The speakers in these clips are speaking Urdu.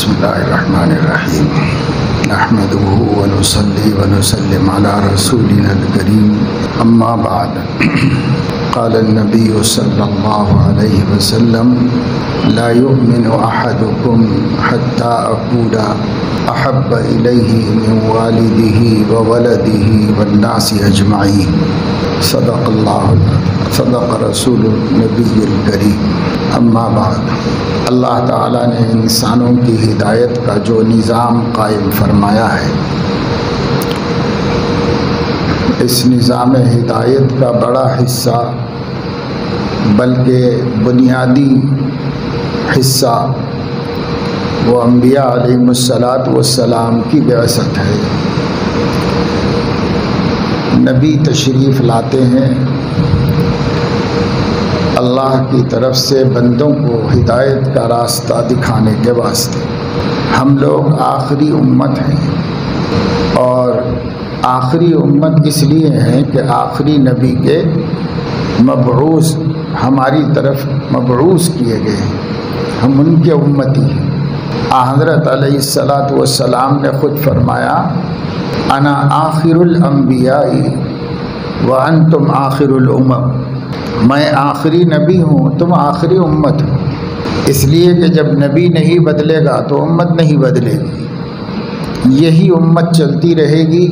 بسم اللہ الرحمن الرحیم نحمده ونصلي ونسلم على رسولنا الكريم اما بعد قال النبي صلی اللہ علیہ وسلم لا يؤمن احدكم حتى اكون احب الیہ من والده وولده والناس اجمعین صدق رسول النبی الکریم اما بعد۔ اللہ تعالیٰ نے انسانوں کی ہدایت کا جو نظام قائم فرمایا ہے، اس نظام ہدایت کا بڑا حصہ بلکہ بنیادی حصہ وہ انبیاء علیہم السلام کی بعثت ہے۔ نبی تشریف لاتے ہیں اللہ کی طرف سے بندوں کو ہدایت کا راستہ دکھانے کے واسطے۔ ہم لوگ آخری امت ہیں، اور آخری امت اس لیے ہیں کہ آخری نبی کے مبعوث ہماری طرف مبعوث کیے گئے ہیں، ہم ان کے امتی ہیں۔ حضرت علیہ السلام نے خود فرمایا انا آخر الانبیاء وانتم آخر الامم، میں آخری نبی ہوں، تم آخری امت ہو۔ اس لیے کہ جب نبی نہیں بدلے گا تو امت نہیں بدلے گی، یہی امت چلتی رہے گی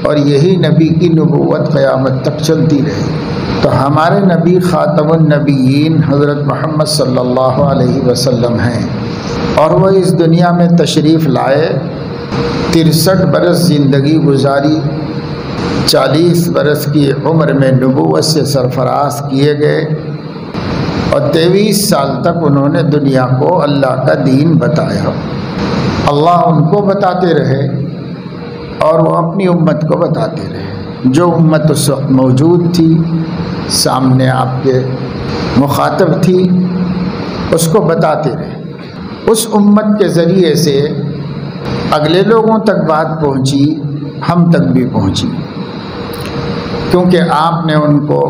اور یہی نبی کی نبوت قیامت تک چلتی رہے گی۔ تو ہمارے نبی خاتم النبیین حضرت محمد صلی اللہ علیہ وسلم ہیں، اور وہ اس دنیا میں تشریف لائے، 63 برس زندگی گزاری، 40 برس کی عمر میں نبوت سے سرفراز کیے گئے، اور 23 سال تک انہوں نے دنیا کو اللہ کا دین بتایا۔ اللہ ان کو بتاتے رہے اور وہ اپنی امت کو بتاتے رہے۔ جو امت اس وقت موجود تھی، سامنے آپ کے مخاطب تھی، اس کو بتاتے رہے۔ اس امت کے ذریعے سے اگلے لوگوں تک بات پہنچی، ہم تک بھی پہنچی، کیونکہ آپ نے ان کو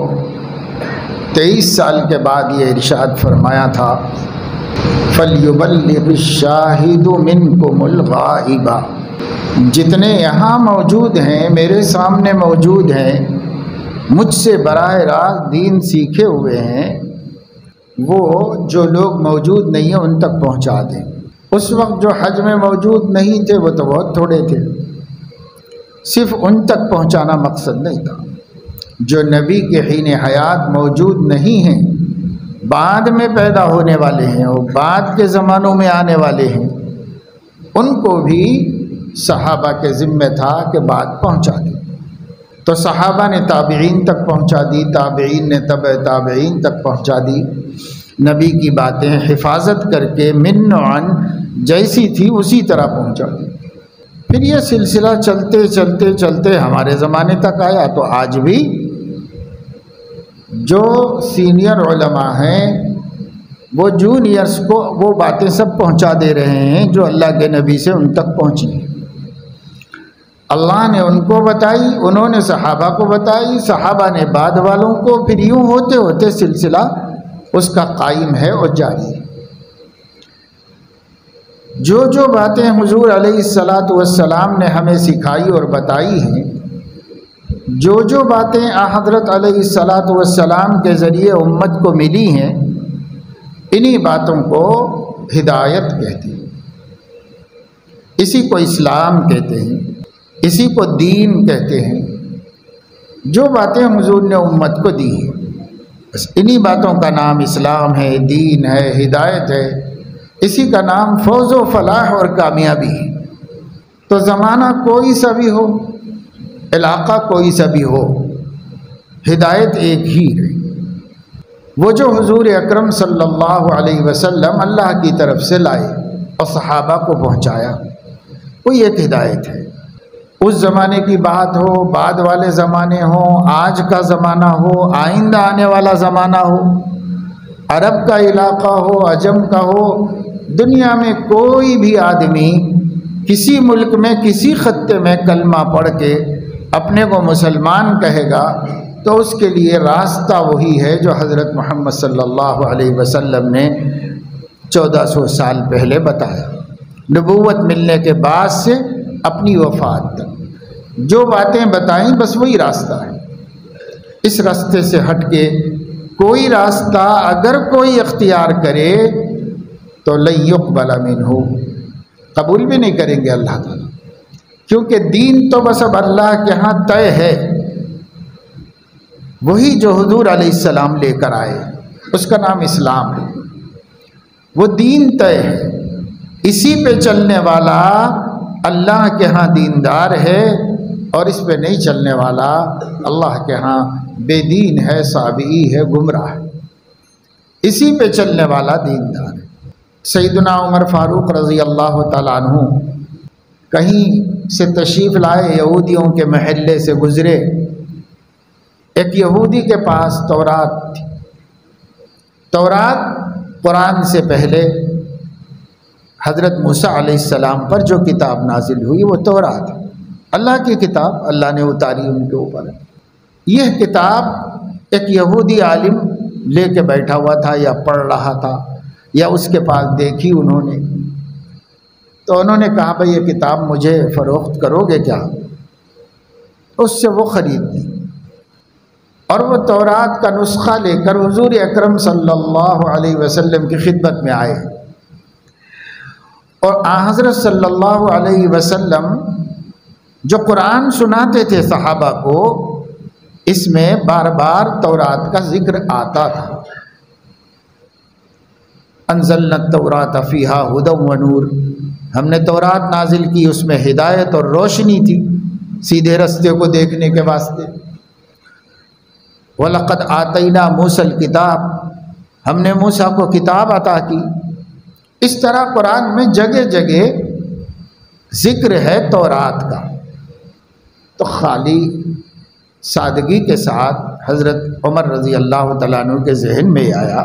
23 سال کے بعد یہ ارشاد فرمایا تھا فَلْيُبَلِّغِ الشَّاهِدُ مِنْكُمُ الْغَائِبَ، جتنے یہاں موجود ہیں، میرے سامنے موجود ہیں، مجھ سے براہ راست دین سیکھے ہوئے ہیں، وہ جو لوگ موجود نہیں ہیں ان تک پہنچا دیں۔ اس وقت جو حج میں موجود نہیں تھے وہ تو بہت تھوڑے تھے، صرف ان تک پہنچانا مقصد نہیں تھا۔ جو نبی کے حین حیات موجود نہیں ہیں، بعد میں پیدا ہونے والے ہیں اور بعد کے زمانوں میں آنے والے ہیں، ان کو بھی صحابہ کے ذمہ تھا کہ بات پہنچا دی۔ تو صحابہ نے تابعین تک پہنچا دی، تابعین نے تبع تابعین تک پہنچا دی، نبی کی باتیں حفاظت کر کے من عن جیسی تھی اسی طرح پہنچا دی۔ پھر یہ سلسلہ چلتے چلتے چلتے ہمارے زمانے تک آیا، تو آج بھی جو سینئر علماء ہیں وہ جونیئرز کو وہ باتیں سب پہنچا دے رہے ہیں جو اللہ کے نبی سے ان تک پہنچی۔ اللہ نے ان کو بتائی، انہوں نے صحابہ کو بتائی، صحابہ نے بعد والوں کو، پھر یوں ہوتے ہوتے سلسلہ اس کا قائم ہے اور جاری ہے۔ جو باتیں حضور علیہ السلام نے ہمیں سکھائی اور بتائی ہیں، جو باتیں حضرت علیہ السلام کے ذریعے امت کو ملی ہیں، انہی باتوں کو ہدایت کہتے ہیں، اسی کو اسلام کہتے ہیں، اسی کو دین کہتے ہیں۔ جو باتیں حضور نے امت کو دی ہیں، بس انہی باتوں کا نام اسلام ہے، دین ہے، ہدایت ہے، اسی کا نام فوز و فلاح اور کامیابی ہے۔ تو زمانہ کوئی سا بھی ہو، علاقہ کوئی سا بھی ہو، ہدایت ایک ہی ہے، وہ جو حضور اکرم صلی اللہ علیہ وسلم اللہ کی طرف سے لائے اور صحابہ کو پہنچایا، وہی ایک ہدایت ہے۔ اس زمانے کی بات ہو، بعد والے زمانے ہوں، آج کا زمانہ ہو، آئندہ آنے والا زمانہ ہو، عرب کا علاقہ ہو، عجم کا ہو، دنیا میں کوئی بھی آدمی کسی ملک میں کسی خطے میں کلمہ پڑھ کے اپنے کو مسلمان کہے گا تو اس کے لیے راستہ وہی ہے جو حضرت محمد صلی اللہ علیہ وسلم نے 1400 سال پہلے بتایا۔ نبوت ملنے کے بعد سے اپنی وفات تک جو باتیں بتائیں بس وہی راستہ ہے. اس راستے سے ہٹ کے کوئی راستہ اگر کوئی اختیار کرے تو لن یقبل منہ، قبول بھی نہیں کریں گے اللہ تعالیٰ، کیونکہ دین تو بس اب اللہ کے ہاں طے ہے. وہی جو حضور علیہ السلام لے کر آئے اس کا نام اسلام ہے، وہ دین طے ہے. اسی پہ چلنے والا اللہ کے ہاں دیندار ہے، اور اس پہ نہیں چلنے والا اللہ کے ہاں بے دین ہے، سابئی ہے، گمراہ ہے. اسی پہ چلنے والا دیندار ہے. سیدنا عمر فاروق رضی اللہ تعالیٰ عنہ کہیں سے تشریف لائے، یہودیوں کے محلے سے گزرے. ایک یہودی کے پاس تورات تھی. تورات قرآن سے پہلے حضرت موسیٰ علیہ السلام پر جو کتاب نازل ہوئی وہ تورات ہے، اللہ کی کتاب اللہ نے اتاری ان کے اوپر. یہ کتاب ایک یہودی عالم لے کے بیٹھا ہوا تھا یا پڑھ رہا تھا یا اس کے پاس دیکھی انہوں نے، تو انہوں نے کہا بھئی یہ کتاب مجھے فروخت کرو گے کیا؟ اس سے وہ خرید دی اور وہ تورات کا نسخہ لے کر حضور اکرم صلی اللہ علیہ وسلم کی خدمت میں آئے. اور حضرت صلی اللہ علیہ وسلم جو قرآن سناتے تھے صحابہ کو، اس میں بار بار تورات کا ذکر آتا تھا. انزلنا التوراۃ فیہا ھدی و نور، ہم نے تورات نازل کی، اس میں ہدایت اور روشنی تھی سیدھے رستے کو دیکھنے کے واسطے. وَلَقَدْ آتَيْنَا مُوسَى الْكِتَابَ، ہم نے موسیٰ کو کتاب عطا کی. اس طرح قرآن میں جگہ جگہ ذکر ہے تورات کا. تو خالی سادگی کے ساتھ حضرت عمر رضی اللہ تعالیٰ عنہ کے ذہن میں آیا،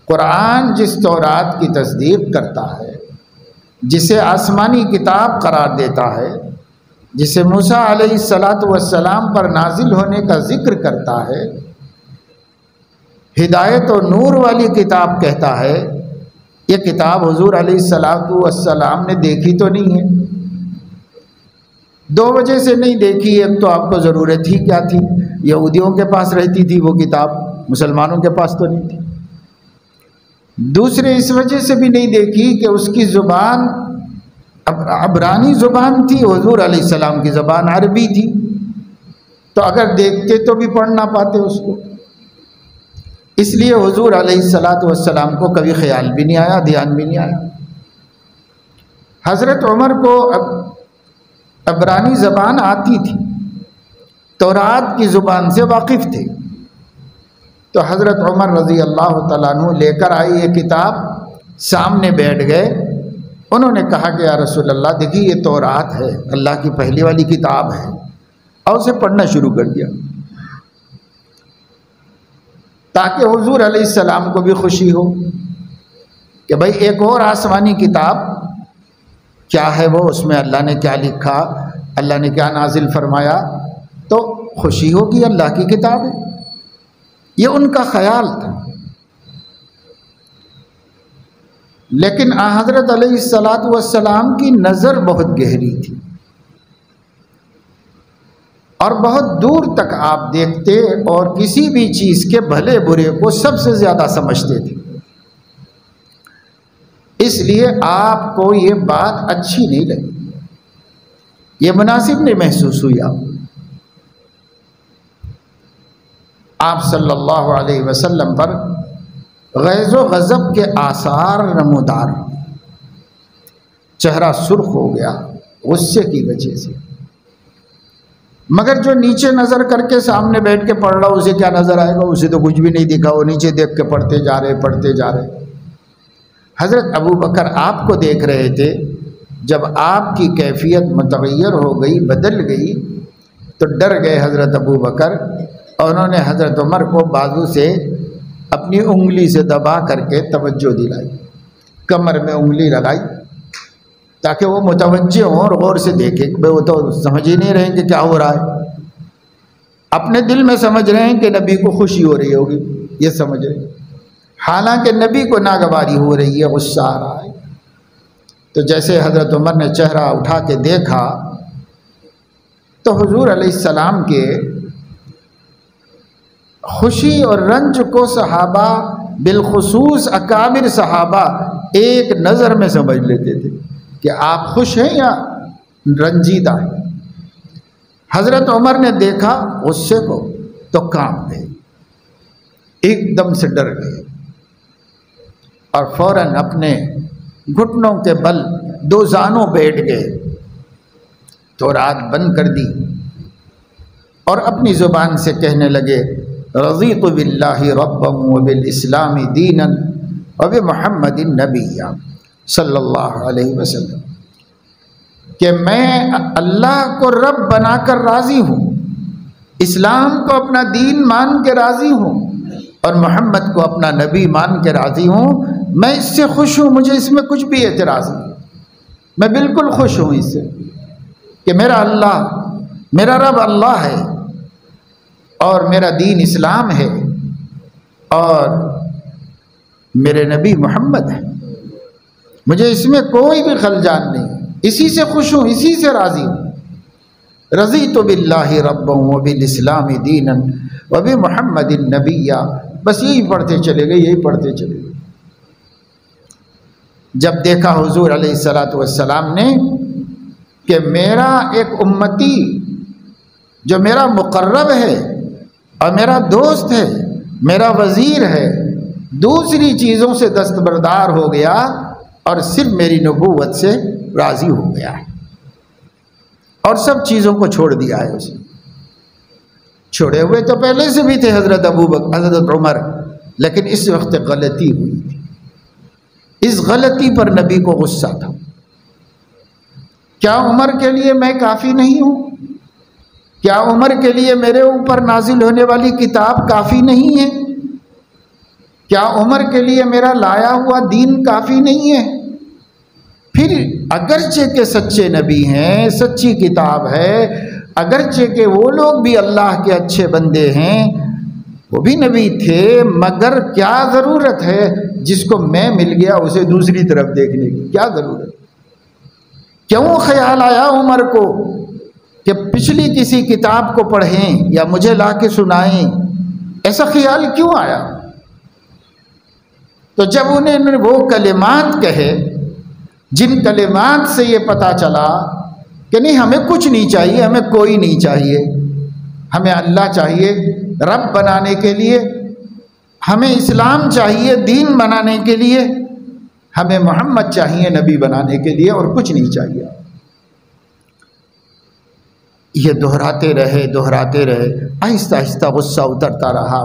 قرآن جس تورات کی تصدیق کرتا ہے، جسے آسمانی کتاب قرار دیتا ہے، جسے موسیٰ علیہ السلام پر نازل ہونے کا ذکر کرتا ہے، ہدایت و نور والی کتاب کہتا ہے، یہ کتاب حضور علیہ السلام نے دیکھی تو نہیں ہے. دو وجہ سے نہیں دیکھی. ایک تو آپ کو ضرورت ہی کیا تھی، یہودیوں کے پاس رہتی تھی وہ کتاب، مسلمانوں کے پاس تو نہیں تھی. دوسرے اس وجہ سے بھی نہیں دیکھی کہ اس کی زبان عبرانی زبان تھی، حضور علیہ السلام کی زبان عربی تھی، تو اگر دیکھتے تو بھی پڑھ نہ پاتے اس کو. اس لیے حضور علیہ السلام کو کبھی خیال بھی نہیں آیا، دھیان بھی نہیں آیا. حضرت عمر کو عبرانی زبان آتی تھی، تورات کی زبان سے واقف تھے. تو حضرت عمر رضی اللہ تعالیٰ عنہ لے کر آئی یہ کتاب، سامنے بیٹھ گئے. انہوں نے کہا کہ یا رسول اللہ دیکھیے یہ تورات ہے، اللہ کی پہلی والی کتاب ہے، اور اسے پڑھنا شروع کر دیا تاکہ حضور علیہ السلام کو بھی خوشی ہو کہ بھئی ایک اور آسمانی کتاب کیا ہے وہ، اس میں اللہ نے کیا لکھا، اللہ نے کیا نازل فرمایا، تو خوشی ہو کہ اللہ کی کتاب ہے. یہ ان کا خیال تھا. لیکن حضرت علیہ السلام کی نظر بہت گہری تھی اور بہت دور تک آپ دیکھتے اور کسی بھی چیز کے بھلے برے کو سب سے زیادہ سمجھتے تھے. اس لیے آپ کو یہ بات اچھی نہیں لگی، یہ مناسب نہیں محسوس ہوئی. آپ صلی اللہ علیہ وسلم پر غیظ و غضب کے آثار نمودار، چہرہ سرخ ہو گیا غصے کی وجہ سے. مگر جو نیچے نظر کر کے سامنے بیٹھ کے پڑھ رہا اسے کیا نظر آئے گا؟ اسے تو کچھ بھی نہیں دکھا، وہ نیچے دیکھ کے پڑھتے جا رہے. حضرت ابو بکر آپ کو دیکھ رہے تھے. جب آپ کی کیفیت متغیر ہو گئی، بدل گئی، تو ڈر گئے حضرت ابو بکر، اور انہوں نے حضرت عمر کو بازو سے اپنی انگلی سے دبا کر کے توجہ دلائی، کمر میں انگلی لگائی تاکہ وہ متوجہ ہوں اور غور سے دیکھیں. وہ تو سمجھ ہی نہیں رہے کہ کیا ہو رہا ہے، اپنے دل میں سمجھ رہے ہیں کہ نبی کو خوشی ہو رہی ہوگی، یہ سمجھ رہے ہیں، حالانکہ نبی کو ناگواری ہو رہی ہے، غصہ آ رہا ہے. تو جیسے حضرت عمر نے چہرہ اٹھا کے دیکھا تو حضور علیہ السلام کے خوشی اور رنج کو صحابہ بالخصوص اکابر صحابہ ایک نظر میں سمجھ لیتے تھے کہ آپ خوش ہیں یا رنجیدہ ہیں۔ حضرت عمر نے دیکھا غصے کو تو کانپ گئے، ایک دم سے ڈر گئے اور فوراً اپنے گھٹنوں کے بل دو زانوں بیٹھ گئے، تورات بند کر دی اور اپنی زبان سے کہنے لگے رضیت باللہ ربا وبالاسلام دینا وبمحمد نبیا صلی اللہ علیہ وسلم، کہ میں اللہ کو رب بنا کر راضی ہوں، اسلام کو اپنا دین مان کے راضی ہوں اور محمد کو اپنا نبی مان کے راضی ہوں۔ میں اس سے خوش ہوں، مجھے اس میں کچھ بھی اعتراض نہیں، میں بالکل خوش ہوں اس سے کہ میرا اللہ، میرا رب اللہ ہے اور میرا دین اسلام ہے اور میرے نبی محمد ہے، مجھے اس میں کوئی بھی خلجان نہیں، اسی سے خوش ہوں، اسی سے راضی ہوں۔ رضیت باللہ ربا وبالاسلام دینا وبمحمد نبیا، بس یہی پڑھتے چلے گئے، یہی پڑھتے چلے گئے۔ جب دیکھا حضور علیہ السلام نے کہ میرا ایک امتی جو میرا مقرب ہے اور میرا دوست ہے، میرا وزیر ہے، دوسری چیزوں سے دستبردار ہو گیا اور صرف میری نبوت سے راضی ہو گیا ہے اور سب چیزوں کو چھوڑ دیا ہے اسے۔ چھوڑے ہوئے تو پہلے سے بھی تھے حضرت ابوبکر، حضرت عمر، لیکن اس وقت غلطی ہوئی تھی، اس غلطی پر نبی کو غصہ تھا۔ کیا عمر کے لیے میں کافی نہیں ہوں؟ کیا عمر کے لیے میرے اوپر نازل ہونے والی کتاب کافی نہیں ہے؟ کیا عمر کے لیے میرا لایا ہوا دین کافی نہیں ہے؟ پھر اگرچہ کہ سچے نبی ہیں، سچی کتاب ہے، اگرچہ کہ وہ لوگ بھی اللہ کے اچھے بندے ہیں، وہ بھی نبی تھے، مگر کیا ضرورت ہے جس کو میں مل گیا اسے دوسری طرف دیکھنے کی؟ کیا ضرورت؟ کیوں خیال آیا عمر کو کہ پچھلی کسی کتاب کو پڑھیں یا مجھے لا کے سنائیں؟ ایسا خیال کیوں آیا؟ تو جب انہیں وہ کلمات کہے جن کلمات سے یہ پتہ چلا کہ نہیں ہمیں کچھ نہیں چاہیے، ہمیں کوئی نہیں چاہیے، ہمیں اللہ چاہیے رب بنانے کے لیے، ہمیں اسلام چاہیے دین بنانے کے لیے، ہمیں محمد چاہیے نبی بنانے کے لیے، اور کچھ نہیں چاہیے۔ یہ دہراتے رہے، آہستہ آہستہ غصہ اترتا رہا۔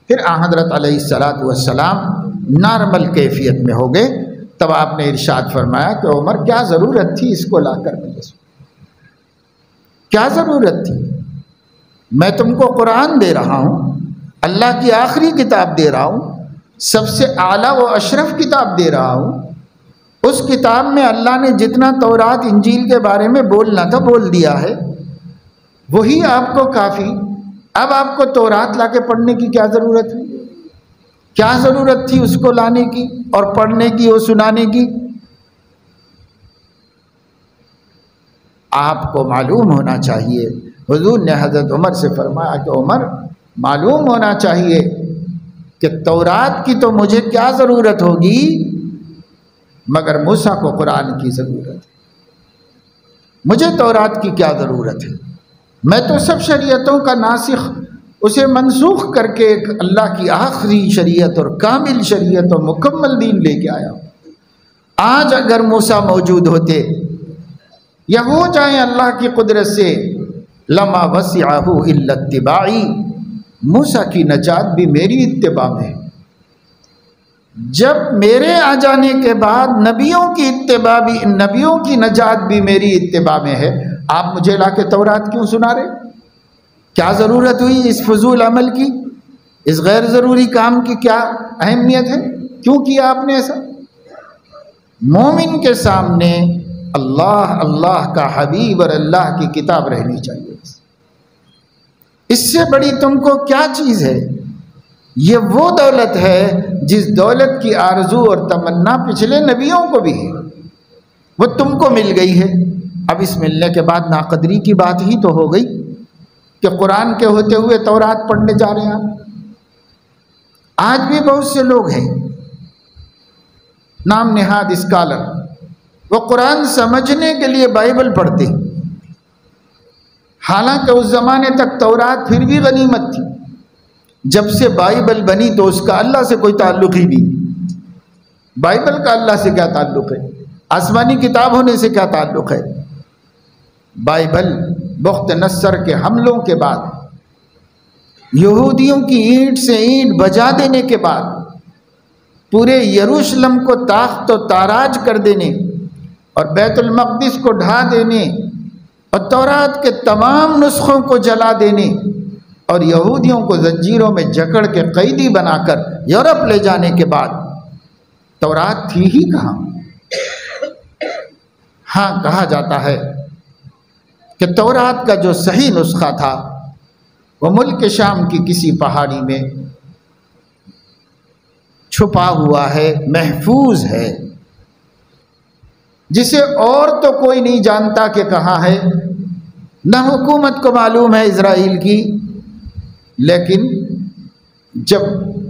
پھر حضرت علیہ السلام نارمل کیفیت میں ہو گئے۔ تب آپ نے ارشاد فرمایا کہ عمر کیا ضرورت تھی اس کو لا کر مجھے، کیا ضرورت تھی؟ میں تم کو قرآن دے رہا ہوں، اللہ کی آخری کتاب دے رہا ہوں، سب سے اعلیٰ و اشرف کتاب دے رہا ہوں۔ اس کتاب میں اللہ نے جتنا تورات انجیل کے بارے میں بولنا تھا بول دیا ہے، وہی آپ کو کافی۔ اب آپ کو تورات لا کے پڑھنے کی کیا ضرورت ہے؟ کیا ضرورت تھی اس کو لانے کی اور پڑھنے کی اور سنانے کی؟ آپ کو معلوم ہونا چاہیے، حضور نے حضرت عمر سے فرمایا کہ عمر معلوم ہونا چاہیے کہ تورات کی تو مجھے کیا ضرورت ہوگی، مگر موسیٰ کو قرآن کی ضرورت ہے۔ مجھے تورات کی کیا ضرورت ہے؟ میں تو سب شریعتوں کا ناسخ، اسے منسوخ کر کے ایک اللہ کی آخری شریعت اور کامل شریعت اور مکمل دین لے کے آیا ہوں۔ آج اگر موسیٰ موجود ہوتے یا ہو جائیں اللہ کی قدرت سے، لما وسعہ الا اتباعی، موسیٰ کی نجات بھی میری اتباع میں ہے۔ جب میرے آ جانے کے بعد نبیوں کی اتباع بھی، نبیوں کی نجات بھی میری اتباع میں ہے، آپ مجھے لا کے تورات کیوں سنا رہے؟ کیا ضرورت ہوئی اس فضول عمل کی، اس غیر ضروری کام کی کیا اہمیت ہے؟ کیوں کیا آپ نے ایسا؟ مومن کے سامنے اللہ کا حبیب اور اللہ کی کتاب رہنی چاہیے۔ اس سے بڑی تم کو کیا چیز ہے یہ وہ دولت ہے جس دولت کی آرزو اور تمنا پچھلے نبیوں کو بھی ہے، وہ تم کو مل گئی ہے۔ اب اس ملنے کے بعد ناقدری کی بات ہی تو ہو گئی کہ قرآن کے ہوتے ہوئے تورات پڑھنے جا رہے ہیں آپ۔ آج بھی بہت سے لوگ ہیں نام نہاد اسکالر، وہ قرآن سمجھنے کے لیے بائبل پڑھتے ہیں، حالانکہ اس زمانے تک تورات پھر بھی غنیمت تھی۔ جب سے بائبل بنی تو اس کا اللہ سے کوئی تعلق ہی نہیں۔ بائبل کا اللہ سے کیا تعلق ہے؟ آسمانی کتاب ہونے سے کیا تعلق ہے؟ بائبل بخت نصر کے حملوں کے بعد، یہودیوں کی اینٹ سے اینٹ بجا دینے کے بعد، پورے یروشلم کو تاخت و تاراج کر دینے اور بیت المقدس کو ڈھا دینے اور تورات کے تمام نسخوں کو جلا دینے اور یہودیوں کو زنجیروں میں جکڑ کے قیدی بنا کر یورپ لے جانے کے بعد تورات تھی ہی کہاں؟ ہاں، کہا جاتا ہے کہ تورات کا جو صحیح نسخہ تھا وہ ملک شام کی کسی پہاڑی میں چھپا ہوا ہے، محفوظ ہے، جسے اور تو کوئی نہیں جانتا کہ کہاں ہے، نہ حکومت کو معلوم ہے اسرائیل کی۔ لیکن جب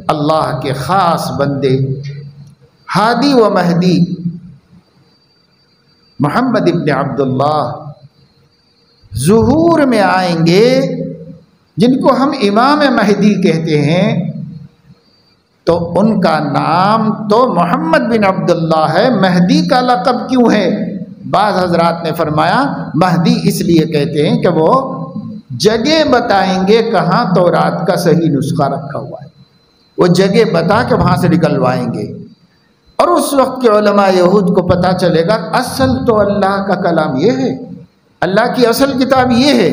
اللہ کے خاص بندے ہادی و مہدی محمد ابن عبداللہ ظہور میں آئیں گے، جن کو ہم امام مہدی کہتے ہیں، تو ان کا نام تو محمد بن عبداللہ ہے۔ مہدی کا لقب کیوں ہے؟ بعض حضرات نے فرمایا مہدی اس لیے کہتے ہیں کہ وہ جگہ بتائیں گے کہاں تورات کا صحیح نسخہ رکھا ہوا ہے، وہ جگہ بتا کے وہاں سے نکلوائیں گے، اور اس وقت کے علماء یہود کو پتہ چلے گا اصل تو اللہ کا کلام یہ ہے، اللہ کی اصل کتاب یہ ہے،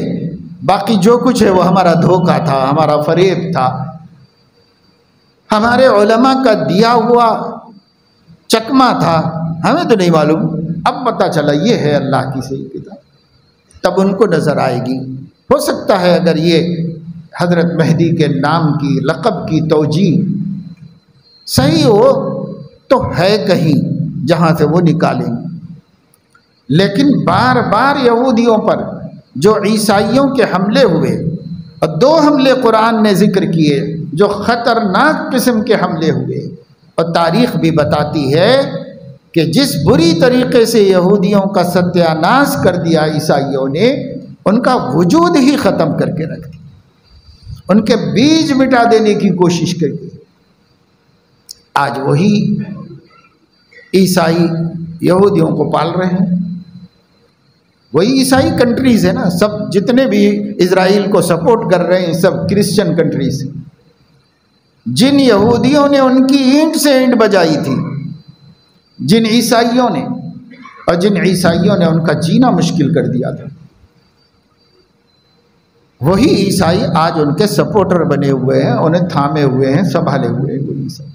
باقی جو کچھ ہے وہ ہمارا دھوکہ تھا، ہمارا فریب تھا، ہمارے علماء کا دیا ہوا چکمہ تھا، ہمیں تو نہیں معلوم، اب پتہ چلا یہ ہے اللہ کی صحیح کتاب۔ تب ان کو نظر آئے گی۔ ہو سکتا ہے اگر یہ حضرت مہدی کے نام کی، لقب کی توجیہ صحیح ہو تو ہے کہیں جہاں سے وہ نکالیں گے، لیکن بار بار یہودیوں پر جو عیسائیوں کے حملے ہوئے، اور 2 حملے قرآن نے ذکر کیے جو خطرناک قسم کے حملے ہوئے، اور تاریخ بھی بتاتی ہے کہ جس بری طریقے سے یہودیوں کا ستیہ ناش کر دیا عیسائیوں نے، ان کا وجود ہی ختم کر کے رکھ دیا، ان کے بیج مٹا دینے کی کوشش کر دی۔ آج وہی عیسائی یہودیوں کو پال رہے ہیں، وہی عیسائی کنٹریز ہیں نا، سب جتنے بھی اسرائیل کو سپورٹ کر رہے ہیں سب کرسچن کنٹریز ہیں، جن یہودیوں نے ان کی اینٹ سے اینٹ بجائی تھی، جن عیسائیوں نے، اور جن عیسائیوں نے ان کا جینا مشکل کر دیا تھا، وہی عیسائی آج ان کے سپورٹر بنے ہوئے ہیں، انہیں تھامے ہوئے ہیں، سنبھالے ہوئے ہیں وہ عیسائی۔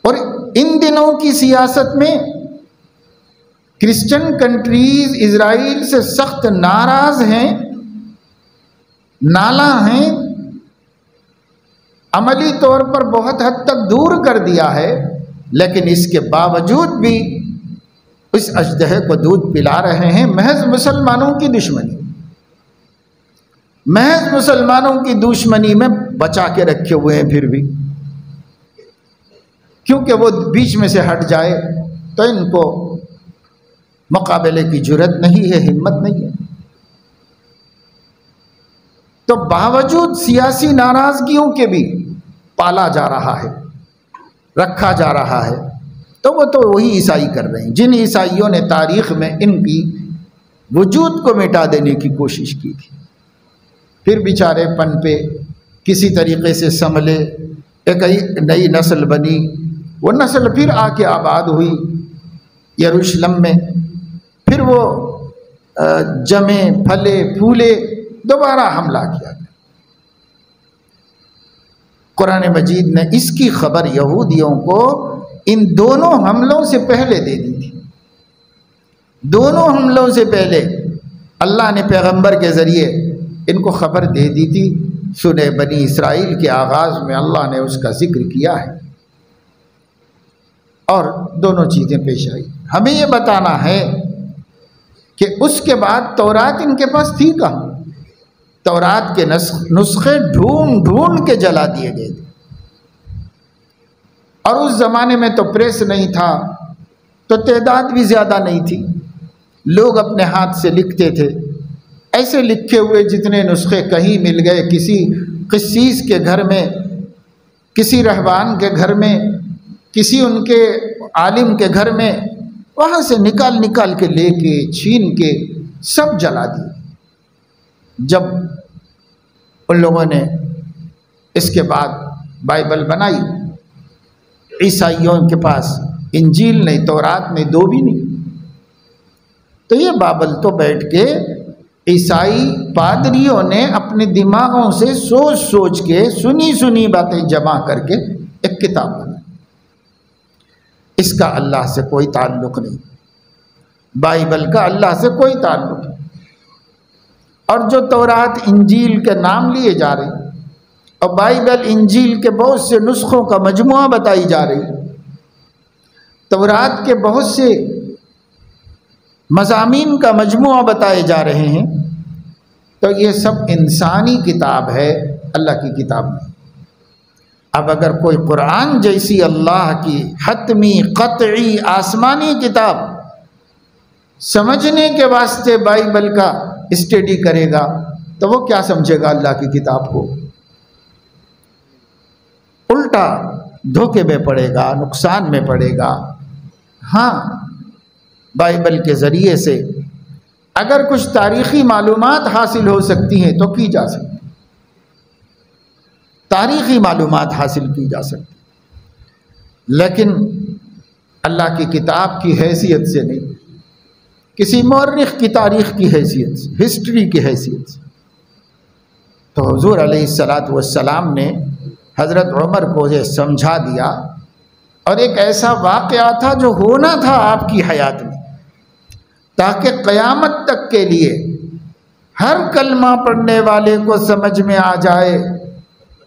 اور ان دنوں کی سیاست میں کرسچن کنٹریز اسرائیل سے سخت ناراض ہیں، نالاں ہیں، عملی طور پر بہت حد تک دور کر دیا ہے، لیکن اس کے باوجود بھی اس اژدہے کو دودھ پلا رہے ہیں، محض مسلمانوں کی دشمنی، محض مسلمانوں کی دشمنی میں بچا کے رکھے ہوئے ہیں پھر بھی، کیونکہ وہ بیچ میں سے ہٹ جائے تو ان کو مقابلے کی جرت نہیں ہے، ہمت نہیں ہے۔ تو باوجود سیاسی ناراضگیوں کے بھی پالا جا رہا ہے، رکھا جا رہا ہے، تو وہ تو وہی عیسائی کر رہے ہیں جن عیسائیوں نے تاریخ میں ان کی وجود کو مٹا دینے کی کوشش کی تھی۔ پھر بیچارے پن پہ کسی طریقے سے سنبھلے، ایک نئی نسل بنی، وہ نسل پھر آ کے آباد ہوئی یروشلم میں، پھر وہ جمے پھلے پھولے، دوبارہ حملہ کیا گیا۔ قرآن مجید نے اس کی خبر یہودیوں کو ان دونوں حملوں سے پہلے دے دی تھی۔ دونوں حملوں سے پہلے اللہ نے پیغمبر کے ذریعے ان کو خبر دے دی تھی سورہ بنی اسرائیل کے آغاز میں اللہ نے اس کا ذکر کیا ہے، اور دونوں چیزیں پیش آئی۔ ہمیں یہ بتانا ہے کہ اس کے بعد تورات ان کے پاس تھی کہاں؟ تورات کے نسخے ڈھونڈ ڈھونڈ کے جلا دیے گئے تھے، اور اس زمانے میں تو پریس نہیں تھا، تو تعداد بھی زیادہ نہیں تھی، لوگ اپنے ہاتھ سے لکھتے تھے، ایسے لکھے ہوئے جتنے نسخے کہیں مل گئے، کسی قسیس کے گھر میں، کسی رہبان کے گھر میں، کسی ان کے عالم کے گھر میں، وہاں سے نکال نکال کے لے کے چھین کے سب جلا دیے۔ جب ان لوگوں نے اس کے بعد بائبل بنائی، عیسائیوں کے پاس انجیل نہیں، تورات نہیں، دو بھی نہیں، تو یہ بابل تو بیٹھ کے عیسائی پادریوں نے اپنے دماغوں سے سوچ سوچ کے سنی سنی باتیں جمع کر کے ایک کتاب بنائی۔ اس کا اللہ سے کوئی تعلق نہیں، بائبل کا اللہ سے کوئی تعلق نہیں، اور جو تورات انجیل کے نام لیے جا رہے، اور بائبل انجیل کے بہت سے نسخوں کا مجموعہ بتائی جا رہی، تورات کے بہت سے مضامین کا مجموعہ بتائے جا رہے ہیں، تو یہ سب انسانی کتاب ہے، اللہ کی کتاب نہیں۔ اب اگر کوئی قرآن جیسی اللہ کی حتمی قطعی آسمانی کتاب سمجھنے کے واسطے بائبل کا اسٹڈی کرے گا، تو وہ کیا سمجھے گا اللہ کی کتاب کو؟ الٹا دھوکے میں پڑے گا، نقصان میں پڑے گا۔ ہاں، بائبل کے ذریعے سے اگر کچھ تاریخی معلومات حاصل ہو سکتی ہیں تو کی جا سکتی، تاریخی معلومات حاصل کی جا سکتی، لیکن اللہ کی کتاب کی حیثیت سے نہیں، کسی مورخ کی تاریخ کی حیثیت سے، ہسٹری کی حیثیت سے۔ تو حضور علیہ السلام نے حضرت عمر کو یہ سمجھا دیا، اور ایک ایسا واقعہ تھا جو ہونا تھا آپ کی حیات میں، تاکہ قیامت تک کے لیے ہر کلمہ پڑھنے والے کو سمجھ میں آ جائے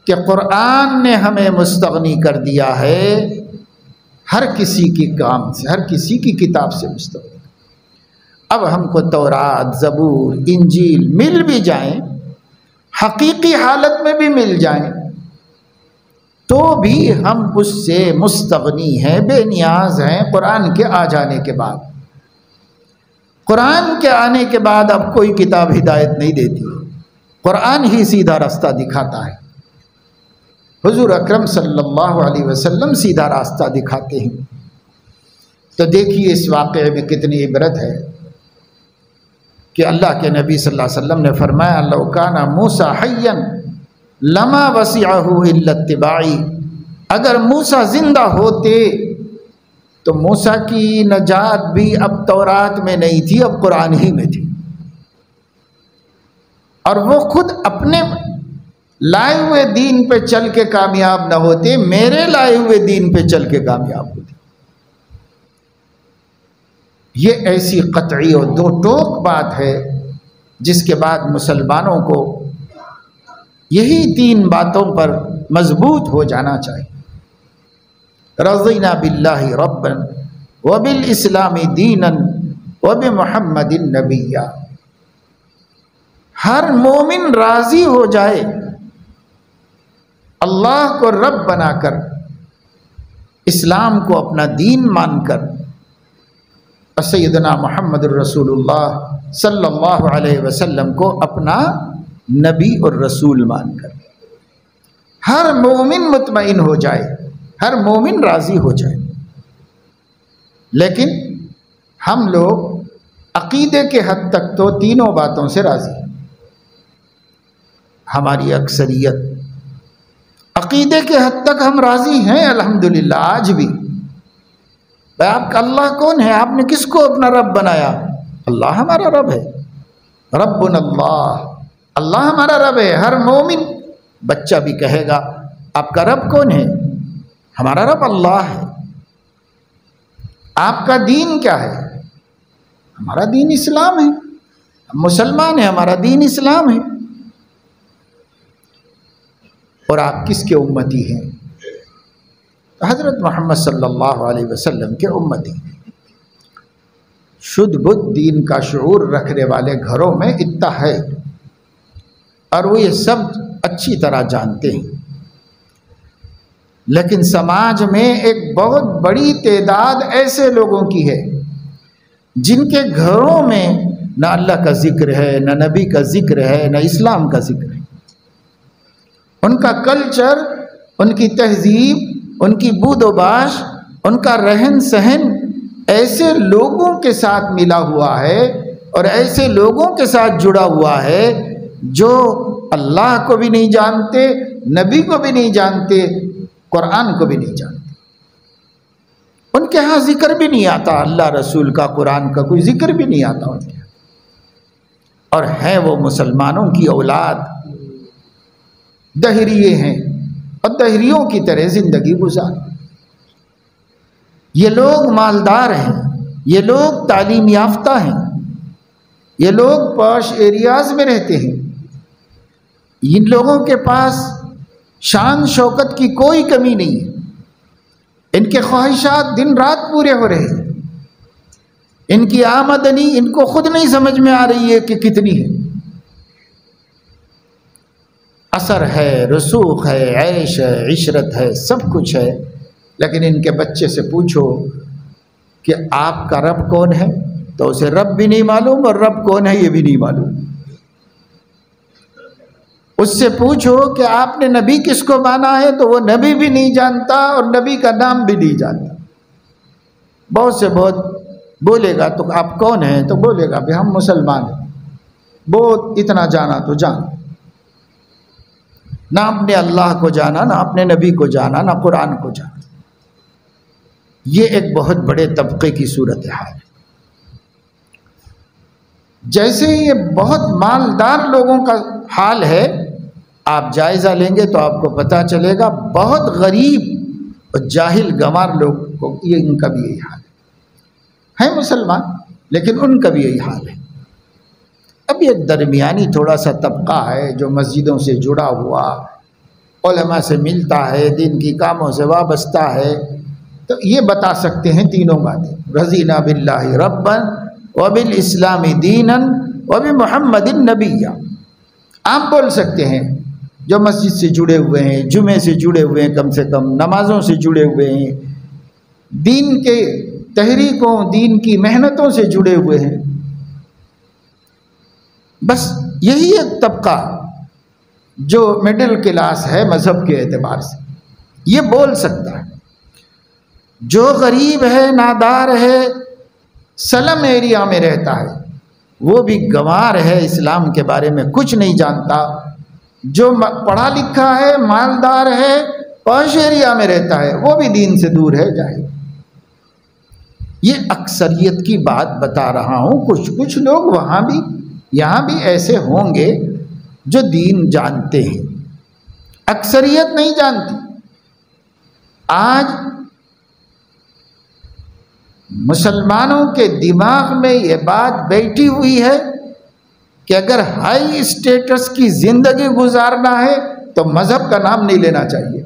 کہ قرآن نے ہمیں مستغنی کر دیا ہے ہر کسی کی کام سے، ہر کسی کی کتاب سے مستغنی۔ اب ہم کو تورات، زبور، انجیل مل بھی جائیں، حقیقی حالت میں بھی مل جائیں، تو بھی ہم اس سے مستغنی ہیں، بے نیاز ہیں قرآن کے آ جانے کے بعد۔ قرآن کے آنے کے بعد اب کوئی کتاب ہدایت نہیں دیتی، قرآن ہی سیدھا راستہ دکھاتا ہے۔ حضور اکرم صلی اللہ علیہ وسلم سیدھا راستہ دکھاتے ہیں۔ تو دیکھیے اس واقعے میں کتنی عبرت ہے کہ اللہ کے نبی صلی اللہ علیہ وسلم نے فرمایا، لو کان موسیٰ حیا لما وسعہ الا اتباعی، اگر موسیٰ زندہ ہوتے تو موسیٰ کی نجات بھی اب تورات میں نہیں تھی، اب قرآن ہی میں تھی، اور وہ خود اپنے لائے ہوئے دین پہ چل کے کامیاب نہ ہوتے، میرے لائے ہوئے دین پہ چل کے کامیاب ہوتے۔ یہ ایسی قطعی اور دو ٹوک بات ہے جس کے بعد مسلمانوں کو یہی تین باتوں پر مضبوط ہو جانا چاہیے۔ رضینا باللہ ربا وبالاسلام دینا وبمحمد نبیا۔ ہر مومن راضی ہو جائے اللہ کو رب بنا کر، اسلام کو اپنا دین مان کر، اور سیدنا محمد الرسول اللہ صلی اللہ علیہ وسلم کو اپنا نبی اور رسول مان کر، ہر مومن مطمئن ہو جائے، ہر مومن راضی ہو جائے۔ لیکن ہم لوگ عقیدے کے حد تک تو تینوں باتوں سے راضی ہیں، ہماری اکثریت عقیدے کے حد تک ہم راضی ہیں الحمدللہ آج بھی۔ بھائی آپ کا اللہ کون ہے؟ آپ نے کس کو اپنا رب بنایا؟ اللہ ہمارا رب ہے، ربنا اللہ، اللہ ہمارا رب ہے۔ ہر مومن بچہ بھی کہے گا آپ کا رب کون ہے؟ ہمارا رب اللہ ہے۔ آپ کا دین کیا ہے؟ ہمارا دین اسلام ہے، ہم مسلمان ہیں، ہمارا دین اسلام ہے۔ اور آپ کس کے امتی ہیں؟ حضرت محمد صلی اللہ علیہ وسلم کے امتی ہیں۔ شدھ بدھ دین کا شعور رکھنے والے گھروں میں اتنا ہے، اور وہ یہ سب اچھی طرح جانتے ہیں، لیکن سماج میں ایک بہت بڑی تعداد ایسے لوگوں کی ہے جن کے گھروں میں نہ اللہ کا ذکر ہے، نہ نبی کا ذکر ہے، نہ اسلام کا ذکر ہے۔ ان کا کلچر، ان کی تہذیب، ان کی بود و باش، ان کا رہن سہن ایسے لوگوں کے ساتھ ملا ہوا ہے اور ایسے لوگوں کے ساتھ جڑا ہوا ہے جو اللہ کو بھی نہیں جانتے، نبی کو بھی نہیں جانتے، قرآن کو بھی نہیں جانتے۔ ان کے ہاں ذکر بھی نہیں آتا، اللہ رسول کا، قرآن کا کوئی ذکر بھی نہیں آتا ان کے ہاں، اور ہیں وہ مسلمانوں کی اولاد، دہریے ہیں اور دہریوں کی طرح زندگی گزار۔ یہ لوگ مالدار ہیں، یہ لوگ تعلیم یافتہ ہیں، یہ لوگ پاش ایریاز میں رہتے ہیں، ان لوگوں کے پاس شان شوکت کی کوئی کمی نہیں ہے، ان کے خواہشات دن رات پورے ہو رہے ہیں، ان کی آمدنی ان کو خود نہیں سمجھ میں آ رہی ہے کہ کتنی ہے، اثر ہے، رسوخ ہے، عیش ہے، عشرت ہے، سب کچھ ہے، لیکن ان کے بچے سے پوچھو کہ آپ کا رب کون ہے تو اسے رب بھی نہیں معلوم اور رب کون ہے یہ بھی نہیں معلوم۔ اس سے پوچھو کہ آپ نے نبی کس کو مانا ہے تو وہ نبی بھی نہیں جانتا اور نبی کا نام بھی نہیں جانتا۔ بہت سے بہت بولے گا تو آپ کون ہیں تو بولے گا کہ ہم مسلمان ہیں، بہت اتنا جانا تو جانا، نہ اپنے اللہ کو جانا، نہ اپنے نبی کو جانا، نہ قرآن کو جانا۔ یہ ایک بہت بڑے طبقے کی صورتحال ہے۔ جیسے یہ بہت مالدار لوگوں کا حال ہے، آپ جائزہ لیں گے تو آپ کو پتہ چلے گا بہت غریب اور جاہل گنوار لوگ کو ان کا بھی یہی حال ہے مسلمان، لیکن ان کا بھی یہی حال ہے۔ اب یہ درمیانی تھوڑا سا طبقہ ہے جو مسجدوں سے جڑا ہوا، علماء سے ملتا ہے، دین کی کاموں سے وابستہ ہے، تو یہ بتا سکتے ہیں تینوں باتیں، رضینا باللہ ربا وبالاسلام دینا وبمحمد نبیا۔ آپ بول سکتے ہیں جو مسجد سے جڑے ہوئے ہیں، جمعے سے جڑے ہوئے ہیں، کم سے کم نمازوں سے جڑے ہوئے ہیں، دین کے تحریکوں، دین کی محنتوں سے جڑے ہوئے ہیں، بس یہی ایک طبقہ جو مڈل کلاس ہے مذہب کے اعتبار سے، یہ بول سکتا ہے۔ جو غریب ہے، نادار ہے، سلم ایریا میں رہتا ہے، وہ بھی گنوار ہے، اسلام کے بارے میں کچھ نہیں جانتا۔ جو پڑھا لکھا ہے، مالدار ہے، پاش ایریا میں رہتا ہے، وہ بھی دین سے دور ہے، جاہل۔ یہ اکثریت کی بات بتا رہا ہوں، کچھ لوگ وہاں بھی یہاں بھی ایسے ہوں گے جو دین جانتے ہیں، اکثریت نہیں جانتی۔ آج مسلمانوں کے دماغ میں یہ بات بیٹھی ہوئی ہے کہ اگر ہائی اسٹیٹس کی زندگی گزارنا ہے تو مذہب کا نام نہیں لینا چاہیے۔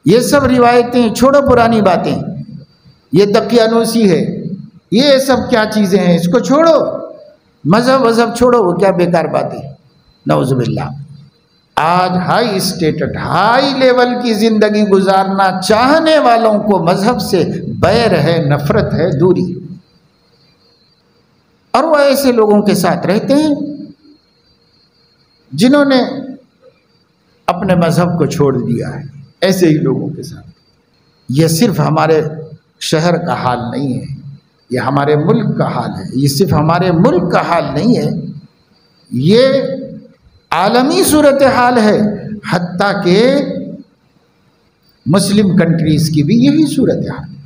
یہ سب روایتیں چھوڑو، پرانی باتیں، یہ دقیانوسی ہے، یہ سب کیا چیزیں ہیں، اس کو چھوڑو، مذہب چھوڑو، وہ کیا بیکار باتیں، نعوذ باللہ۔ آج ہائی اسٹیٹس، ہائی لیول کی زندگی گزارنا چاہنے والوں کو مذہب سے بیر ہے، نفرت ہے، دوری، اور وہ ایسے لوگوں کے ساتھ رہتے ہیں جنہوں نے اپنے مذہب کو چھوڑ دیا ہے، ایسے ہی لوگوں کے ساتھ۔ یہ صرف ہمارے شہر کا حال نہیں ہے، یہ ہمارے ملک کا حال ہے، یہ صرف ہمارے ملک کا حال نہیں ہے، یہ عالمی صورتحال ہے، حتیٰ کہ مسلم کنٹریز کی بھی یہی صورتحال ہے۔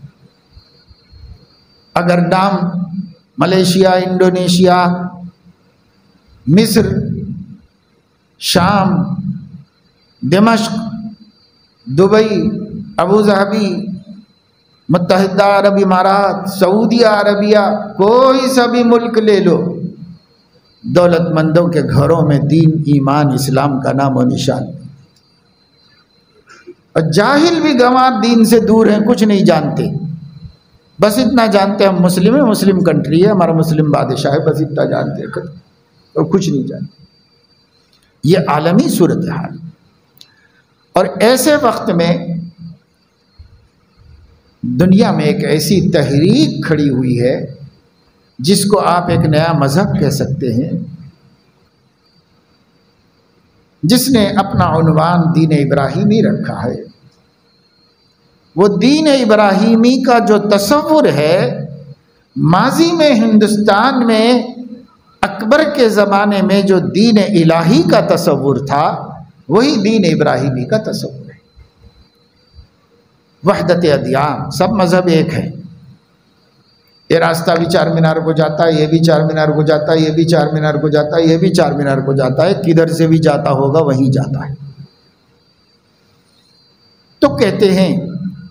اگر نام ملیشیا، انڈونیشیا، مصر، شام، دمشق، دبئی، ابوظہبی، متحدہ عرب امارات، سعودی عربیہ، کوئی سا بھی ملک لے لو، دولت مندوں کے گھروں میں دین، ایمان، اسلام کا نام و نشان۔ اور جاہل بھی گنوار دین سے دور ہیں، کچھ نہیں جانتے، بس اتنا جانتے ہم مسلم ہیں، مسلم کنٹری ہے، ہمارا مسلم بادشاہ ہے، بس اتنا جانتے ہیں اور کچھ نہیں جانتے۔ یہ عالمی صورتحال، اور ایسے وقت میں دنیا میں ایک ایسی تحریک کھڑی ہوئی ہے جس کو آپ ایک نیا مذہب کہہ سکتے ہیں، جس نے اپنا عنوان دین ابراہیمی رکھا ہے۔ وہ دین ابراہیمی کا جو تصور ہے، ماضی میں ہندوستان میں اکبر کے زمانے میں جو دین الہی کا تصور تھا، وہی دین ابراہیمی کا تصور ہے۔ وحدت ادیان، سب مذہب ایک ہے، یہ راستہ بھی چار مینار کو جاتا ہے، یہ بھی چار مینار کو جاتا ہے، یہ بھی چار مینار کو جاتا ہے، یہ بھی چار مینار کو جاتا ہے، کدھر سے بھی جاتا ہوگا وہیں جاتا ہے۔ تو کہتے ہیں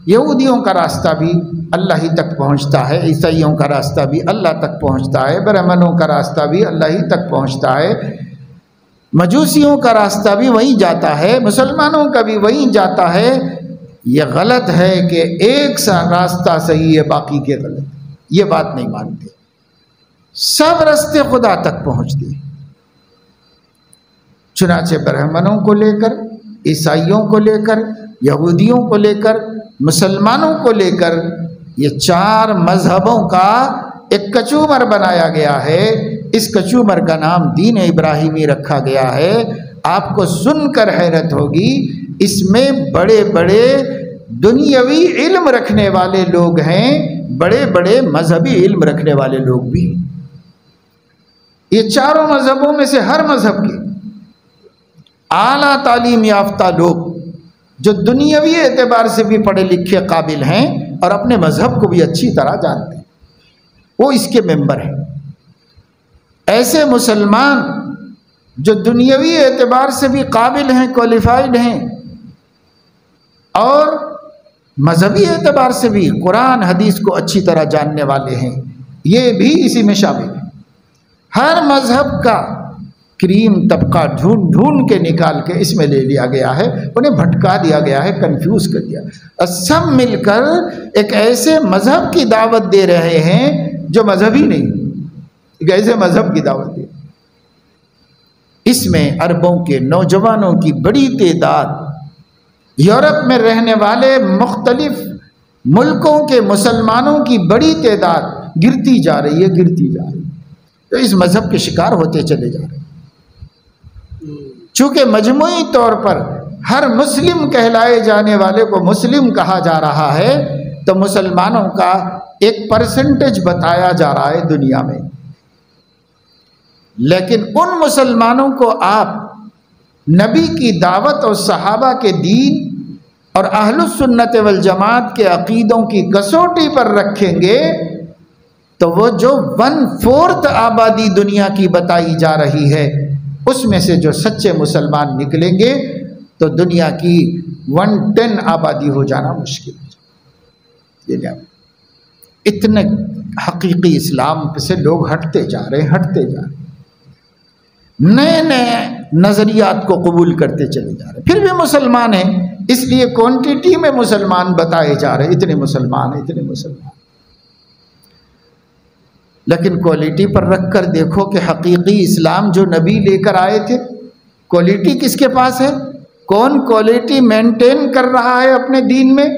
یہودیوں کا راستہ بھی اللہ ہی تک پہنچتا ہے، عیسائیوں کا راستہ بھی اللہ تک پہنچتا ہے، برہمنوں کا راستہ بھی اللہ ہی تک پہنچتا ہے، مجوسیوں کا راستہ بھی وہیں جاتا ہے، مسلمانوں کا بھی وہیں جاتا ہے۔ یہ غلط ہے کہ ایک سا راستہ صحیح ہے باقی کے غلط، یہ بات نہیں مانتے۔ سب راستے خدا تک پہنچتے ہیں۔ چنانچہ برہمنوں کو لے کر، عیسائیوں کو لے کر، یہودیوں کو لے کر، مسلمانوں کو لے کر، یہ چار مذہبوں کا ایک کچومر بنایا گیا ہے۔ اس کچومر کا نام دین ابراہیمی رکھا گیا ہے۔ آپ کو سن کر حیرت ہوگی، اس میں بڑے بڑے دنیاوی علم رکھنے والے لوگ ہیں، بڑے بڑے مذہبی علم رکھنے والے لوگ بھی ہیں۔ یہ چاروں مذہبوں میں سے ہر مذہب کے اعلیٰ تعلیم یافتہ لوگ جو دنیاوی اعتبار سے بھی پڑھے لکھے قابل ہیں اور اپنے مذہب کو بھی اچھی طرح جانتے ہیں، وہ اس کے ممبر ہیں۔ ایسے مسلمان جو دنیاوی اعتبار سے بھی قابل ہیں، کوالیفائڈ ہیں، اور مذہبی اعتبار سے بھی قرآن حدیث کو اچھی طرح جاننے والے ہیں، یہ بھی اسی میں شامل ہیں۔ ہر مذہب کا کریم طبقہ ڈھونڈ ڈھونڈ کے نکال کے اس میں لے لیا گیا ہے، انہیں بھٹکا دیا گیا ہے، کنفیوز کر دیا، اور سب مل کر ایک ایسے مذہب کی دعوت دے رہے ہیں جو مذہبی نہیں، ایک ایسے مذہب کی دعوت دے۔ اس میں عربوں کے نوجوانوں کی بڑی تعداد، یورپ میں رہنے والے مختلف ملکوں کے مسلمانوں کی بڑی تعداد گرتی جا رہی ہے، گرتی جا رہی ہے، تو اس مذہب کے شکار ہوتے چلے جا رہے ہیں۔ چونکہ مجموعی طور پر ہر مسلم کہلائے جانے والے کو مسلم کہا جا رہا ہے، تو مسلمانوں کا ایک پرسنٹیج بتایا جا رہا ہے دنیا میں، لیکن ان مسلمانوں کو آپ نبی کی دعوت اور صحابہ کے دین اور اہل السنت والجماعت کے عقیدوں کی کسوٹی پر رکھیں گے تو وہ جو 1/4 آبادی دنیا کی بتائی جا رہی ہے، اس میں سے جو سچے مسلمان نکلیں گے تو دنیا کی 1/10 آبادی ہو جانا مشکل ہے۔ اتنے حقیقی اسلام سے لوگ ہٹتے جا رہے ہیں، ہٹتے جا رہے ہیں، نئے نئے نظریات کو قبول کرتے چلے جا رہے ہیں، پھر بھی مسلمان ہیں، اس لیے کوانٹیٹی میں مسلمان بتائے جا رہے ہیں، اتنے مسلمان ہیں، اتنے مسلمان۔ لیکن کوالٹی پر رکھ کر دیکھو کہ حقیقی اسلام جو نبی لے کر آئے تھے، کوالٹی کس کے پاس ہے؟ کون کوالٹی مینٹین کر رہا ہے اپنے دین میں؟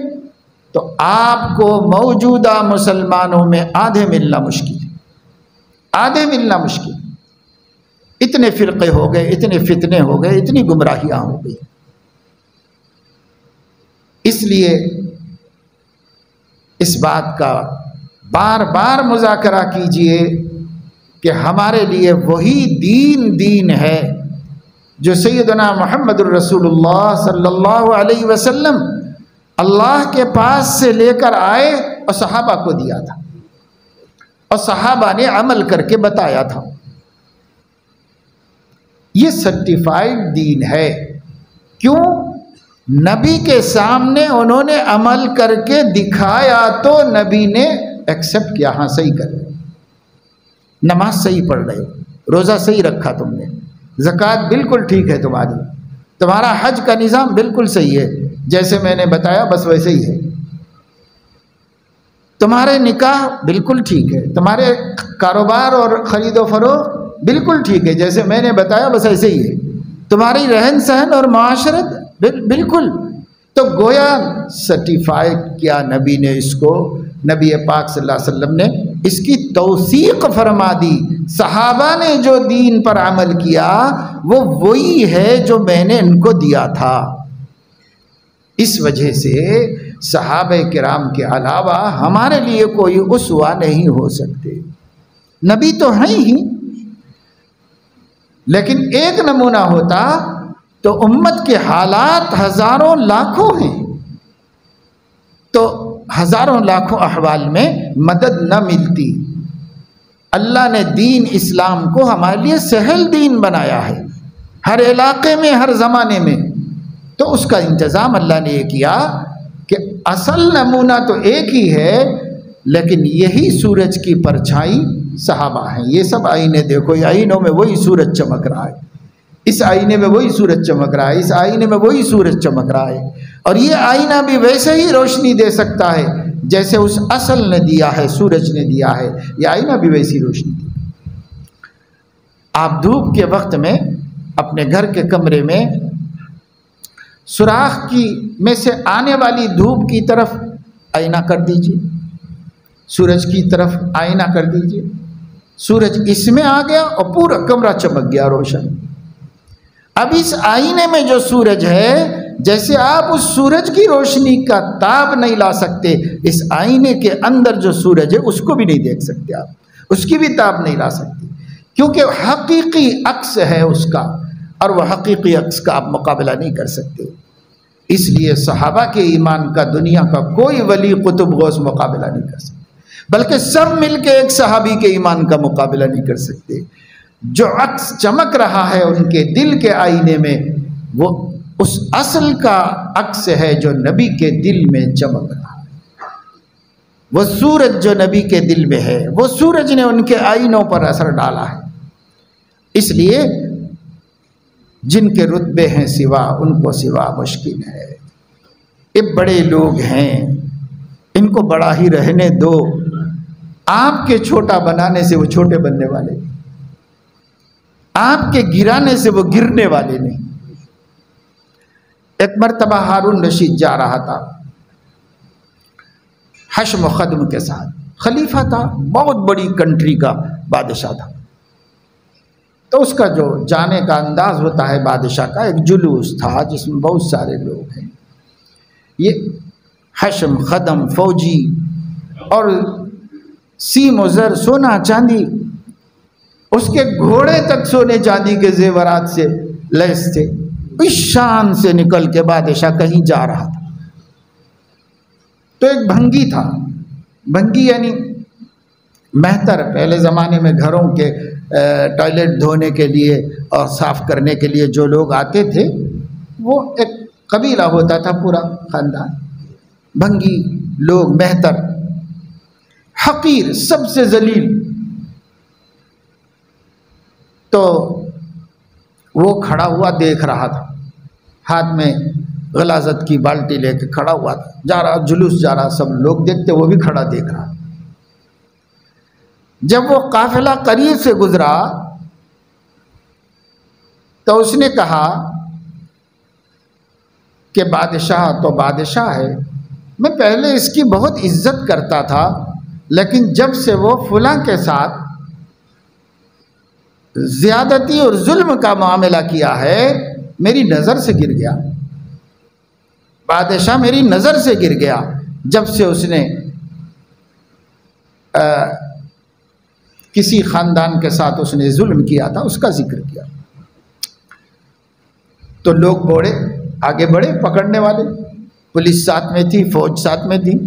تو آپ کو موجودہ مسلمانوں میں آدھے ملنا مشکل ہے، آدھے ملنا مشکل ہے۔ اتنے فرقے ہو گئے، اتنے فتنے ہو گئے، اتنی گمراہیاں ہو گئی۔ اس لیے اس بات کا بار بار مذاکرہ کیجئے کہ ہمارے لیے وہی دین ہے جو سیدنا محمد الرسول اللہ صلی اللہ علیہ وسلم اللہ کے پاس سے لے کر آئے اور صحابہ کو دیا تھا، اور صحابہ نے عمل کر کے بتایا تھا۔ یہ سرٹیفائیڈ دین ہے۔ کیوں؟ نبی کے سامنے انہوں نے عمل کر کے دکھایا تو نبی نے ایکسپٹ کیا، ہاں صحیح کر رہے، نماز صحیح پڑھ رہے ہو، روزہ صحیح رکھا تم نے، زکوٰۃ بالکل ٹھیک ہے تمہاری، تمہارا حج کا نظام بالکل صحیح ہے، جیسے میں نے بتایا بس ویسے ہی ہے. تمہارے نکاح بالکل ٹھیک ہے، تمہارے کاروبار اور خرید و فروخت بالکل ٹھیک ہے، جیسے میں نے بتایا بس ایسے ہی ہے. تمہاری رہن سہن اور معاشرت بالکل. تو گویا سرٹیفائڈ کیا نبی نے اس کو، نبی پاک صلی اللہ علیہ وسلم نے اس کی توثیق فرما دی. صحابہ نے جو دین پر عمل کیا وہ وہی ہے جو میں نے ان کو دیا تھا. اس وجہ سے صحابہ کرام کے علاوہ ہمارے لیے کوئی اسوہ نہیں ہو سکتے. نبی تو ہیں ہی، لیکن ایک نمونہ ہوتا تو امت کے حالات ہزاروں لاکھوں ہیں، تو ہزاروں لاکھوں احوال میں مدد نہ ملتی. اللہ نے دین اسلام کو ہمارے لیے سہل دین بنایا ہے، ہر علاقے میں ہر زمانے میں. تو اس کا انتظام اللہ نے یہ کیا کہ اصل نمونہ تو ایک ہی ہے، لیکن یہی سورج کی پرچھائی صحابہ ہیں. یہ سب آئینے دیکھو، یہ آئینوں میں وہی سورج چمک رہا ہے، اس آئینے میں وہی سورج چمک رہا ہے، اس آئینے میں وہی سورج چمک رہا ہے. اور یہ آئینہ بھی ویسے ہی روشنی دے سکتا ہے جیسے اس اصل نے دیا ہے، سورج نے دیا ہے. یہ آئینہ بھی ویسی روشنی دے. آپ دھوپ کے وقت میں اپنے گھر کے کمرے میں سوراخ کی میں سے آنے والی دھوپ کی طرف آئینہ کر دیجئے، سورج کی طرف آئینہ کر دیجئے. سورج اس میں آ گیا اور پورا کمرہ چمک گیا روشن. اب اس آئینے میں جو سورج ہے، جیسے آپ اس سورج کی روشنی کا تاب نہیں لا سکتے، اس آئینے کے اندر جو سورج ہے اس کو بھی نہیں دیکھ سکتے، آپ اس کی بھی تاب نہیں لا سکتے، کیونکہ حقیقی عکس ہے اس کا، اور وہ حقیقی عکس کا آپ مقابلہ نہیں کر سکتے. اس لیے صحابہ کے ایمان کا دنیا کا کوئی ولی قطب غوث مقابلہ نہیں کر سکتے، بلکہ سب مل کے ایک صحابی کے ایمان کا مقابلہ نہیں کر سکتے. جو عکس چمک رہا ہے ان کے دل کے آئینے میں، وہ اس اصل کا عکس ہے جو نبی کے دل میں چمک رہا ہے. وہ سورج جو نبی کے دل میں ہے، وہ سورج نے ان کے آئینوں پر اثر ڈالا ہے. اس لیے جن کے رتبے ہیں سوا، ان کو سوا مشکل ہے. یہ بڑے لوگ ہیں، ان کو بڑا ہی رہنے دو. آپ کے چھوٹا بنانے سے وہ چھوٹے بننے والے نہیں، آپ کے گرانے سے وہ گرنے والے نہیں. ایک مرتبہ ہارون رشید جا رہا تھا حشم و خدم کے ساتھ، خلیفہ تھا، بہت بڑی کنٹری کا بادشاہ تھا. تو اس کا جو جانے کا انداز ہوتا ہے بادشاہ کا، ایک جلوس تھا جس میں بہت سارے لوگ ہیں. یہ حشم خدم فوجی اور سیم و زر، سونا چاندی، اس کے گھوڑے تک سونے چاندی کے زیورات سے لیس تھے. اس شان سے نکل کے بادشاہ کہیں جا رہا تھا. تو ایک بھنگی تھا، بھنگی یعنی مہتر. پہلے زمانے میں گھروں کے ٹوائلٹ دھونے کے لیے اور صاف کرنے کے لیے جو لوگ آتے تھے، وہ ایک قبیلہ ہوتا تھا، پورا خاندان. بھنگی لوگ، مہتر، حقیر، سب سے ذلیل. تو وہ کھڑا ہوا دیکھ رہا تھا، ہاتھ میں غلاظت کی بالٹی لے کے کھڑا ہوا تھا، جا رہا، جلوس جا رہا، سب لوگ دیکھتے، وہ بھی کھڑا دیکھ رہا. جب وہ قافلہ قریب سے گزرا تو اس نے کہا کہ بادشاہ تو بادشاہ ہے، میں پہلے اس کی بہت عزت کرتا تھا، لیکن جب سے وہ فلاں کے ساتھ زیادتی اور ظلم کا معاملہ کیا ہے، میری نظر سے گر گیا. بادشاہ میری نظر سے گر گیا جب سے اس نے کسی خاندان کے ساتھ اس نے ظلم کیا تھا، اس کا ذکر کیا. تو لوگ آگے بڑھے، پکڑنے والے، پولیس ساتھ میں تھی، فوج ساتھ میں تھی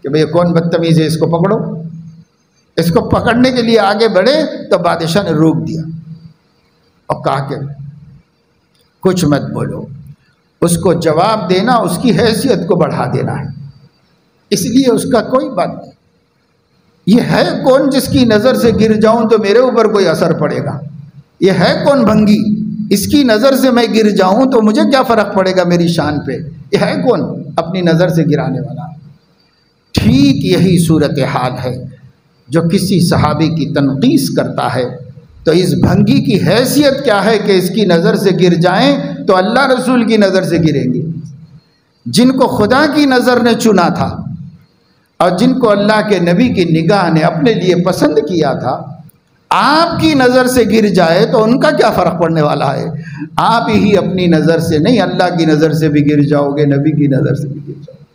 کہ بھئی کون بدتمیز ہے، اس کو پکڑو. اس کو پکڑنے کے لیے آگے بڑھے تو بادشاہ نے روک دیا اور کہا کہ کچھ مت بولو، اس کو جواب دینا اس کی حیثیت کو بڑھا دینا ہے، اس لیے اس کا کوئی بات نہیں. یہ ہے کون جس کی نظر سے گر جاؤں تو میرے اوپر کوئی اثر پڑے گا؟ یہ ہے کون بھنگی، اس کی نظر سے میں گر جاؤں تو مجھے کیا فرق پڑے گا میری شان پہ؟ یہ ہے کون اپنی نظر سے گرانے والا؟ ٹھیک یہی صورتحال ہے جو کسی صحابی کی تنقیص کرتا ہے تو اس بھنگی کی حیثیت کیا ہے کہ اس کی نظر سے گر جائیں تو اللہ رسول کی نظر سے گریں گے۔ جن کو خدا کی نظر نے چنا تھا اور جن کو اللہ کے نبی کی نگاہ نے اپنے لیے پسند کیا تھا، آپ کی نظر سے گر جائے تو ان کا کیا فرق پڑنے والا ہے؟ آپ ہی اپنی نظر سے نہیں، اللہ کی نظر سے بھی گر جاؤ گے، نبی کی نظر سے بھی گر جاؤ گے۔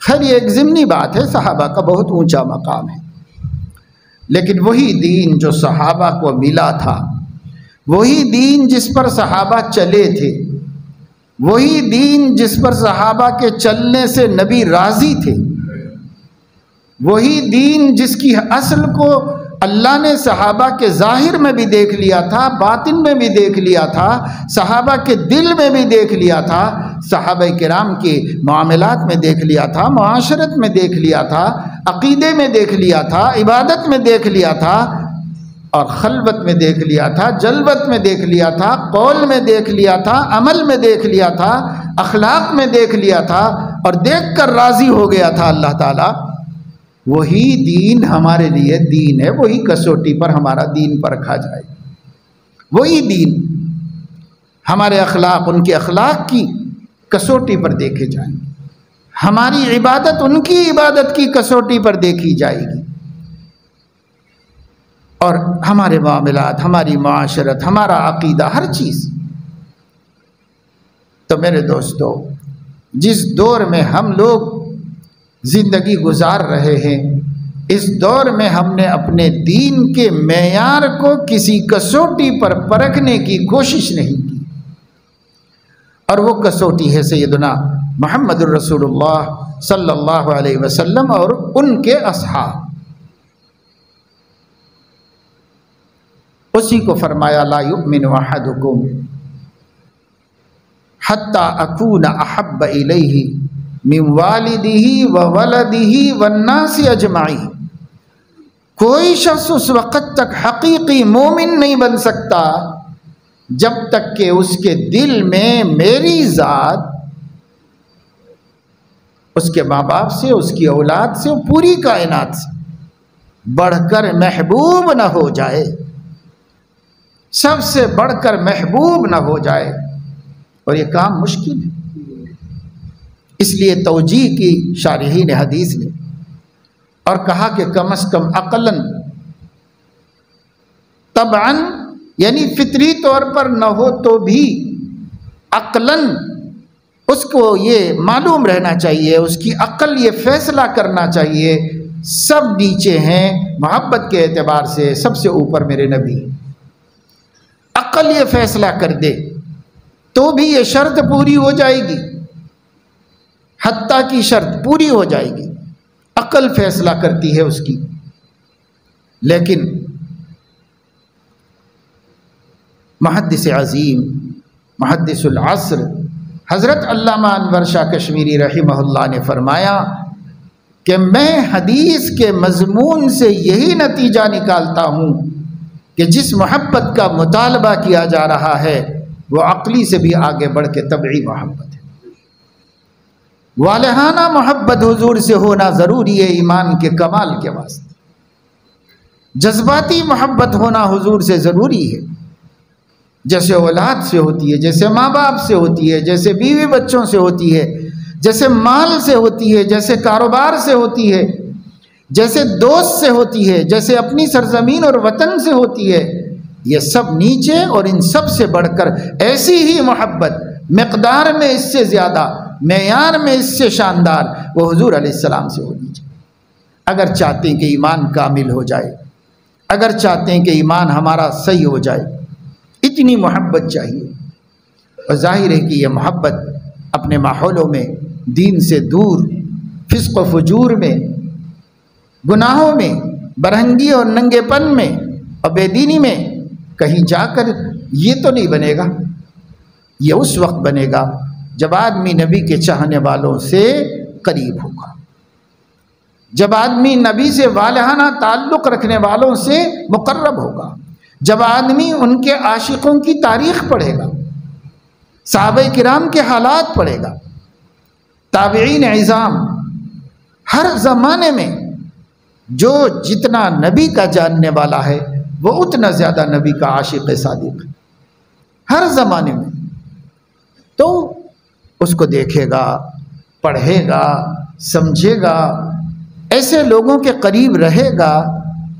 خیر یہ ایک ضمنی بات ہے، صحابہ کا بہت اونچا مقام ہے، لیکن وہی دین جو صحابہ کو ملا تھا، وہی دین جس پر صحابہ چلے تھے، وہی دین جس پر صحابہ کے چلنے سے نبی راضی تھے، وہی دین جس کی اصل کو اللہ نے صحابہ کے ظاہر میں بھی دیکھ لیا تھا، باطن میں بھی دیکھ لیا تھا، صحابہ کے دل میں بھی دیکھ لیا تھا، صحابہ کرام کے معاملات میں دیکھ لیا تھا، معاشرت میں دیکھ لیا تھا، عقیدے میں دیکھ لیا تھا، عبادت میں دیکھ لیا تھا، اور خلوت میں دیکھ لیا تھا، جلوت میں دیکھ لیا تھا، قول میں دیکھ لیا تھا، عمل میں دیکھ لیا تھا، اخلاق میں دیکھ لیا تھا، اور دیکھ کر راضی ہو گیا تھا اللہ تعالیٰ۔ وہی دین ہمارے لیے دین ہے، وہی کسوٹی پر ہمارا دین پرکھا جائے، وہی دین ہمارے اخلاق ان کے اخلاق کی کسوٹی پر دیکھے جائیں گے، ہماری عبادت ان کی عبادت کی کسوٹی پر دیکھی جائے گی، اور ہمارے معاملات، ہماری معاشرت، ہمارا عقیدہ، ہر چیز۔ تو میرے دوستو، جس دور میں ہم لوگ زندگی گزار رہے ہیں، اس دور میں ہم نے اپنے دین کے معیار کو کسی کسوٹی پر پرکھنے کی کوشش نہیں کی، اور وہ کسوٹی ہے سیدنا محمد الرسول اللہ صلی اللہ علیہ وسلم اور ان کے اصحاب۔ اسی کو فرمایا لا یؤمن احدکم حتی اکون احب الیہ من والدہ وولدہ والناس اجمعین۔ کوئی شخص اس وقت تک حقیقی مومن نہیں بن سکتا جب تک کہ اس کے دل میں میری ذات اس کے ماں باپ سے، اس کی اولاد سے، پوری کائنات سے بڑھ کر محبوب نہ ہو جائے، سب سے بڑھ کر محبوب نہ ہو جائے، اور یہ کام مشکل ہے۔ اس لیے توجیہ کی شارحین حدیث نے اور کہا کہ کم از کم عقلاً، طبعاً یعنی فطری طور پر نہ ہو تو بھی عقلاً اس کو یہ معلوم رہنا چاہیے، اس کی عقل یہ فیصلہ کرنا چاہیے، سب نیچے ہیں محبت کے اعتبار سے، سب سے اوپر میرے نبی۔ عقل یہ فیصلہ کر دے تو بھی یہ شرط پوری ہو جائے گی، حتیٰ کی شرط پوری ہو جائے گی، عقل فیصلہ کرتی ہے اس کی۔ لیکن محدث عظیم، محدث العصر حضرت علامہ انور شاہ کشمیری رحمہ اللہ نے فرمایا کہ میں حدیث کے مضمون سے یہی نتیجہ نکالتا ہوں کہ جس محبت کا مطالبہ کیا جا رہا ہے وہ عقلی سے بھی آگے بڑھ کے طبعی محبت ہے۔ والہانہ محبت حضور سے ہونا ضروری ہے ایمان کے کمال کے واسطے، جذباتی محبت ہونا حضور سے ضروری ہے، جیسے اولاد سے ہوتی ہے، جیسے ماں باپ سے ہوتی ہے، جیسے بیوی بچوں سے ہوتی ہے، جیسے مال سے ہوتی ہے، جیسے کاروبار سے ہوتی ہے، جیسے دوست سے ہوتی ہے، جیسے اپنی سرزمین اور وطن سے ہوتی ہے۔ یہ سب نیچے، اور ان سب سے بڑھ کر ایسی ہی محبت مقدار میں اس سے زیادہ، معیار میں اس سے شاندار وہ حضور علیہ السلام سے ہونی چاہیے۔ اگر چاہتے ہیں کہ ایمان کامل ہو جائے، اگر چاہتے ہیں کہ ایمان ہمارا صحیح ہو جائے، اتنی محبت چاہیے۔ اور ظاہر ہے کہ یہ محبت اپنے ماحولوں میں دین سے دور، فسق و فجور میں، گناہوں میں، برہنگی اور ننگے پن میں اور بے دینی میں کہیں جا کر یہ تو نہیں بنے گا۔ یہ اس وقت بنے گا جب آدمی نبی کے چاہنے والوں سے قریب ہوگا، جب آدمی نبی سے والہانہ تعلق رکھنے والوں سے مقرب ہوگا، جب آدمی ان کے عاشقوں کی تاریخ پڑھے گا، صحابہ کرام کے حالات پڑھے گا، تابعین عظام، ہر زمانے میں جو جتنا نبی کا جاننے والا ہے وہ اتنا زیادہ نبی کا عاشق صادق ہے، ہر زمانے میں۔ تو اس کو دیکھے گا، پڑھے گا، سمجھے گا، ایسے لوگوں کے قریب رہے گا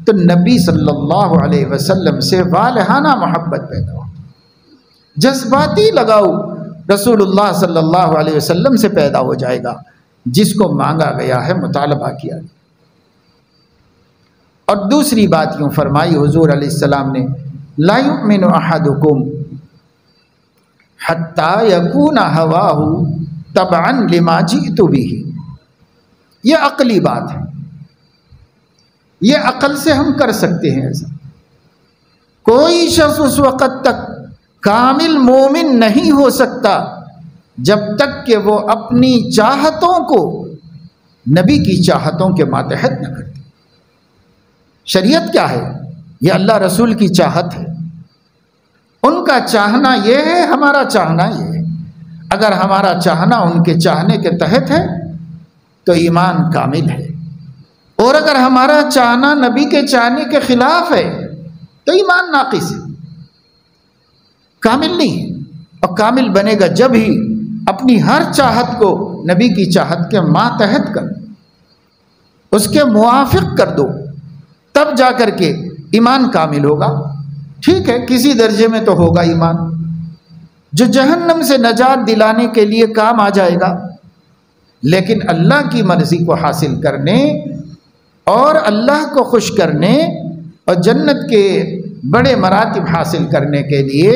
تو نبی صلی اللہ علیہ وسلم سے والہانہ محبت پیدا ہو، جذباتی لگاؤ رسول اللہ صلی اللہ علیہ وسلم سے پیدا ہو جائے گا، جس کو مانگا گیا ہے، مطالبہ کیا گیا۔ اور دوسری بات یوں فرمائی حضور علیہ السلام نے، لا یؤمن احدکم حتی یکون ہواہ تبعا لما جئت بہ۔ یہ عقلی بات ہے، یہ عقل سے ہم کر سکتے ہیں ایسا۔ کوئی شخص اس وقت تک کامل مومن نہیں ہو سکتا جب تک کہ وہ اپنی چاہتوں کو نبی کی چاہتوں کے ماتحت نہ کرتے۔ شریعت کیا ہے؟ یہ اللہ رسول کی چاہت ہے، ان کا چاہنا یہ ہے، ہمارا چاہنا یہ ہے۔ اگر ہمارا چاہنا ان کے چاہنے کے تحت ہے تو ایمان کامل ہے، اور اگر ہمارا چاہنا نبی کے چاہنے کے خلاف ہے تو ایمان ناقص ہے، کامل نہیں ہے۔ اور کامل بنے گا جب ہی اپنی ہر چاہت کو نبی کی چاہت کے ماتحت کر، اس کے موافق کر دو، تب جا کر کے ایمان کامل ہوگا۔ ٹھیک ہے، کسی درجے میں تو ہوگا ایمان جو جہنم سے نجات دلانے کے لیے کام آ جائے گا، لیکن اللہ کی مرضی کو حاصل کرنے اور اللہ کو خوش کرنے اور جنت کے بڑے مراتب حاصل کرنے کے لیے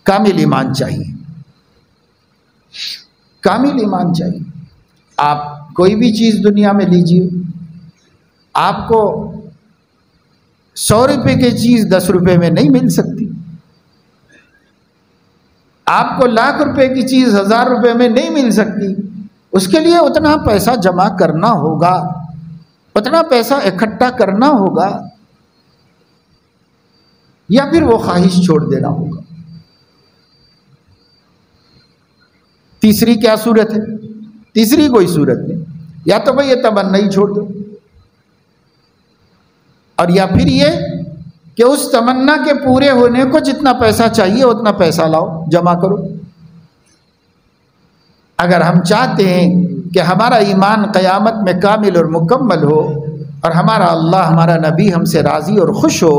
کامل ایمان چاہیے، کامل ایمان چاہیے۔ آپ کوئی بھی چیز دنیا میں لیجیے، آپ کو 100 روپے کی چیز 10 روپے میں نہیں مل سکتی، آپ کو 1,00,000 روپے کی چیز 1,000 روپے میں نہیں مل سکتی۔ اس کے لیے اتنا پیسہ جمع کرنا ہوگا، اتنا پیسہ اکٹھا کرنا ہوگا، یا پھر وہ خواہش چھوڑ دینا ہوگا۔ تیسری کیا صورت ہے؟ تیسری کوئی صورت نہیں، یا تو بھئی یہ تمنا ہی چھوڑ دو، اور یا پھر یہ کہ اس تمنا کے پورے ہونے کو جتنا پیسہ چاہیے اتنا پیسہ لاؤ، جمع کرو۔ اگر ہم چاہتے ہیں کہ ہمارا ایمان قیامت میں کامل اور مکمل ہو اور ہمارا اللہ، ہمارا نبی ہم سے راضی اور خوش ہو،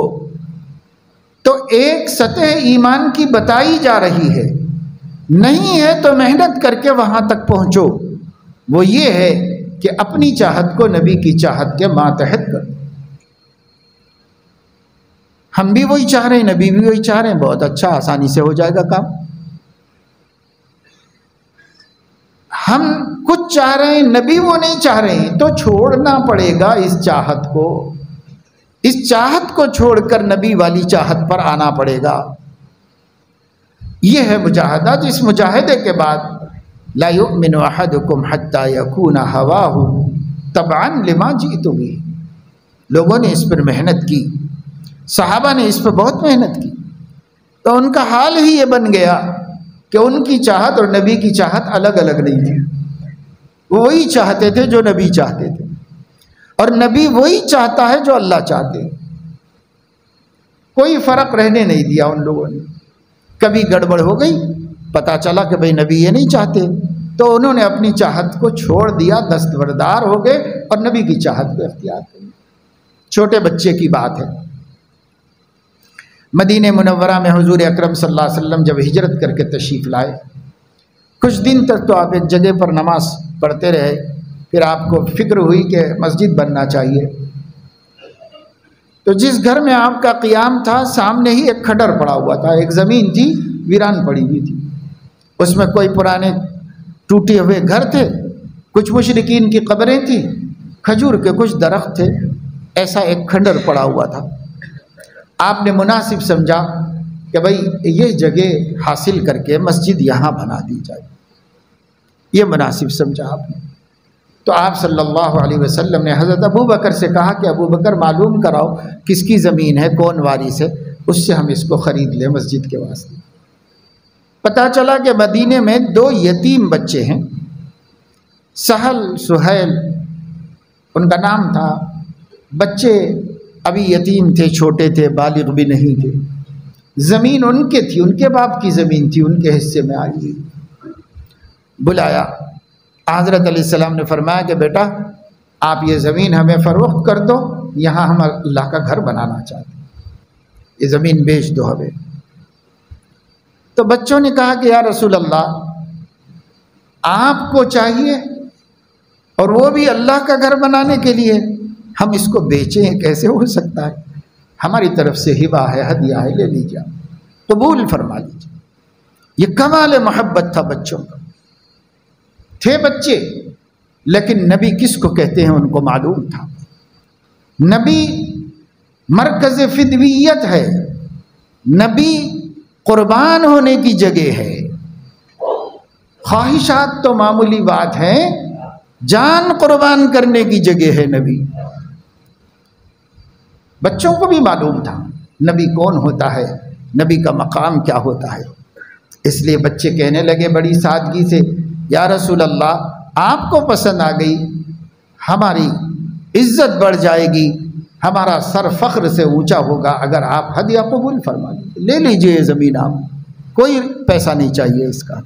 تو ایک سطح ایمان کی بتائی جا رہی ہے، نہیں ہے تو محنت کر کے وہاں تک پہنچو۔ وہ یہ ہے کہ اپنی چاہت کو نبی کی چاہت کے ماتحت کرو۔ ہم بھی وہی چاہ رہے ہیں، نبی بھی وہی چاہ رہے ہیں، بہت اچھا، آسانی سے ہو جائے گا کام۔ ہم کچھ چاہ رہے ہیں، نبی وہ نہیں چاہ رہے ہیں، تو چھوڑنا پڑے گا اس چاہت کو، اس چاہت کو چھوڑ کر نبی والی چاہت پر آنا پڑے گا۔ یہ ہے مجاہدہ، جس مجاہدے کے بعد لا یؤمن احدکم حتی یکون ہواہ تبعا لما جئت بہ۔ لوگوں نے اس پر محنت کی، صحابہ نے اس پر بہت محنت کی، تو ان کا حال ہی یہ بن گیا کہ ان کی چاہت اور نبی کی چاہت الگ الگ نہیں تھی۔ وہ وہی چاہتے تھے جو نبی چاہتے تھے، اور نبی وہی چاہتا ہے جو اللہ چاہتے ہیں۔ کوئی فرق رہنے نہیں دیا ان لوگوں نے۔ کبھی گڑبڑ ہو گئی، پتہ چلا کہ بھئی نبی یہ نہیں چاہتے، تو انہوں نے اپنی چاہت کو چھوڑ دیا، دستبردار ہو گئے اور نبی کی چاہت کو اختیار کر لیا۔ چھوٹے بچے کی بات ہے، مدینہ منورہ میں حضور اکرم صلی اللہ علیہ وسلم جب ہجرت کر کے تشریف لائے، کچھ دن تک تو آپ ایک جگہ پر نماز پڑھتے رہے، پھر آپ کو فکر ہوئی کہ مسجد بننا چاہیے، تو جس گھر میں آپ کا قیام تھا سامنے ہی ایک کھڈر پڑا ہوا تھا، ایک زمین تھی ویران پڑی ہوئی تھی، اس میں کوئی پرانے ٹوٹے ہوئے گھر تھے، کچھ مشرکین کی قبریں تھیں، کھجور کے کچھ درخت تھے، ایسا ایک کھنڈر پڑا ہوا تھا۔ آپ نے مناسب سمجھا کہ بھئی یہ جگہ حاصل کر کے مسجد یہاں بنا دی جائے، یہ مناسب سمجھا آپ نے۔ تو آپ صلی اللہ علیہ وسلم نے حضرت ابو بکر سے کہا کہ ابو بکر معلوم کراؤ کس کی زمین ہے، کون وارث ہے، اس سے ہم اس کو خرید لیں مسجد کے واسطے۔ پتہ چلا کہ مدینے میں 2 یتیم بچے ہیں، سہل سہیل ان کا نام تھا. بچے ابھی یتیم تھے، چھوٹے تھے، بالغ بھی نہیں تھے. زمین ان کے تھی، ان کے باپ کی زمین تھی، ان کے حصے میں آئی. بلایا. حضرت علیہ السلام نے فرمایا کہ بیٹا آپ یہ زمین ہمیں فروخت کر دو، یہاں ہم اللہ کا گھر بنانا چاہتے ہیں، یہ زمین بیچ دو ہمیں. تو بچوں نے کہا کہ یا رسول اللہ آپ کو چاہیے اور وہ بھی اللہ کا گھر بنانے کے لیے، ہم اس کو بیچیں کیسے ہو سکتا ہے؟ ہماری طرف سے ہبہ ہے، ہدیہ ہے، لے لیجیے، قبول فرما لیجیے. یہ کمال محبت تھا بچوں کا. تھے بچے لیکن نبی کس کو کہتے ہیں ان کو معلوم تھا. نبی مرکز فدویت ہے، نبی قربان ہونے کی جگہ ہے. خواہشات تو معمولی بات ہے، جان قربان کرنے کی جگہ ہے نبی. بچوں کو بھی معلوم تھا نبی کون ہوتا ہے، نبی کا مقام کیا ہوتا ہے. اس لیے بچے کہنے لگے بڑی سادگی سے، یا رسول اللہ آپ کو پسند آ گئی، ہماری عزت بڑھ جائے گی، ہمارا سر فخر سے اونچا ہوگا اگر آپ ہدیہ قبول فرما لیجیے، لے لیجیے یہ زمین، آپ کوئی پیسہ نہیں چاہیے اس کا.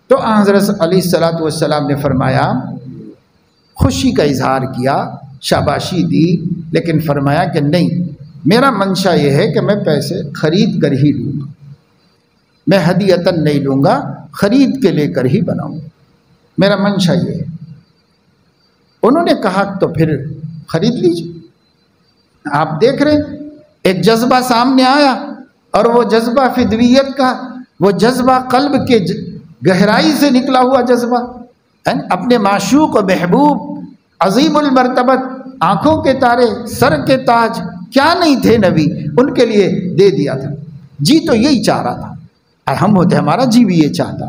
تو حضرت علیہ السلام نے فرمایا، خوشی کا اظہار کیا، شاباشی دی، لیکن فرمایا کہ نہیں، میرا منشا یہ ہے کہ میں پیسے خرید کر ہی لوں گا، میں ہدیتاً نہیں لوں گا، خرید کے لے کر ہی بناؤں گا، میرا منشا یہ ہے. انہوں نے کہا تو پھر خرید لیجیے. آپ دیکھ رہے ہیں ایک جذبہ سامنے آیا، اور وہ جذبہ فدویت کا، وہ جذبہ قلب کے گہرائی سے نکلا ہوا جذبہ، اپنے معشوق و محبوب عظیم المرتبت، آنکھوں کے تارے، سر کے تاج، کیا نہیں تھے نبی، ان کے لیے دے دیا تھا. جی تو یہی چاہ رہا تھا، ہم ہوتے ہمارا جی بھی یہ چاہتا،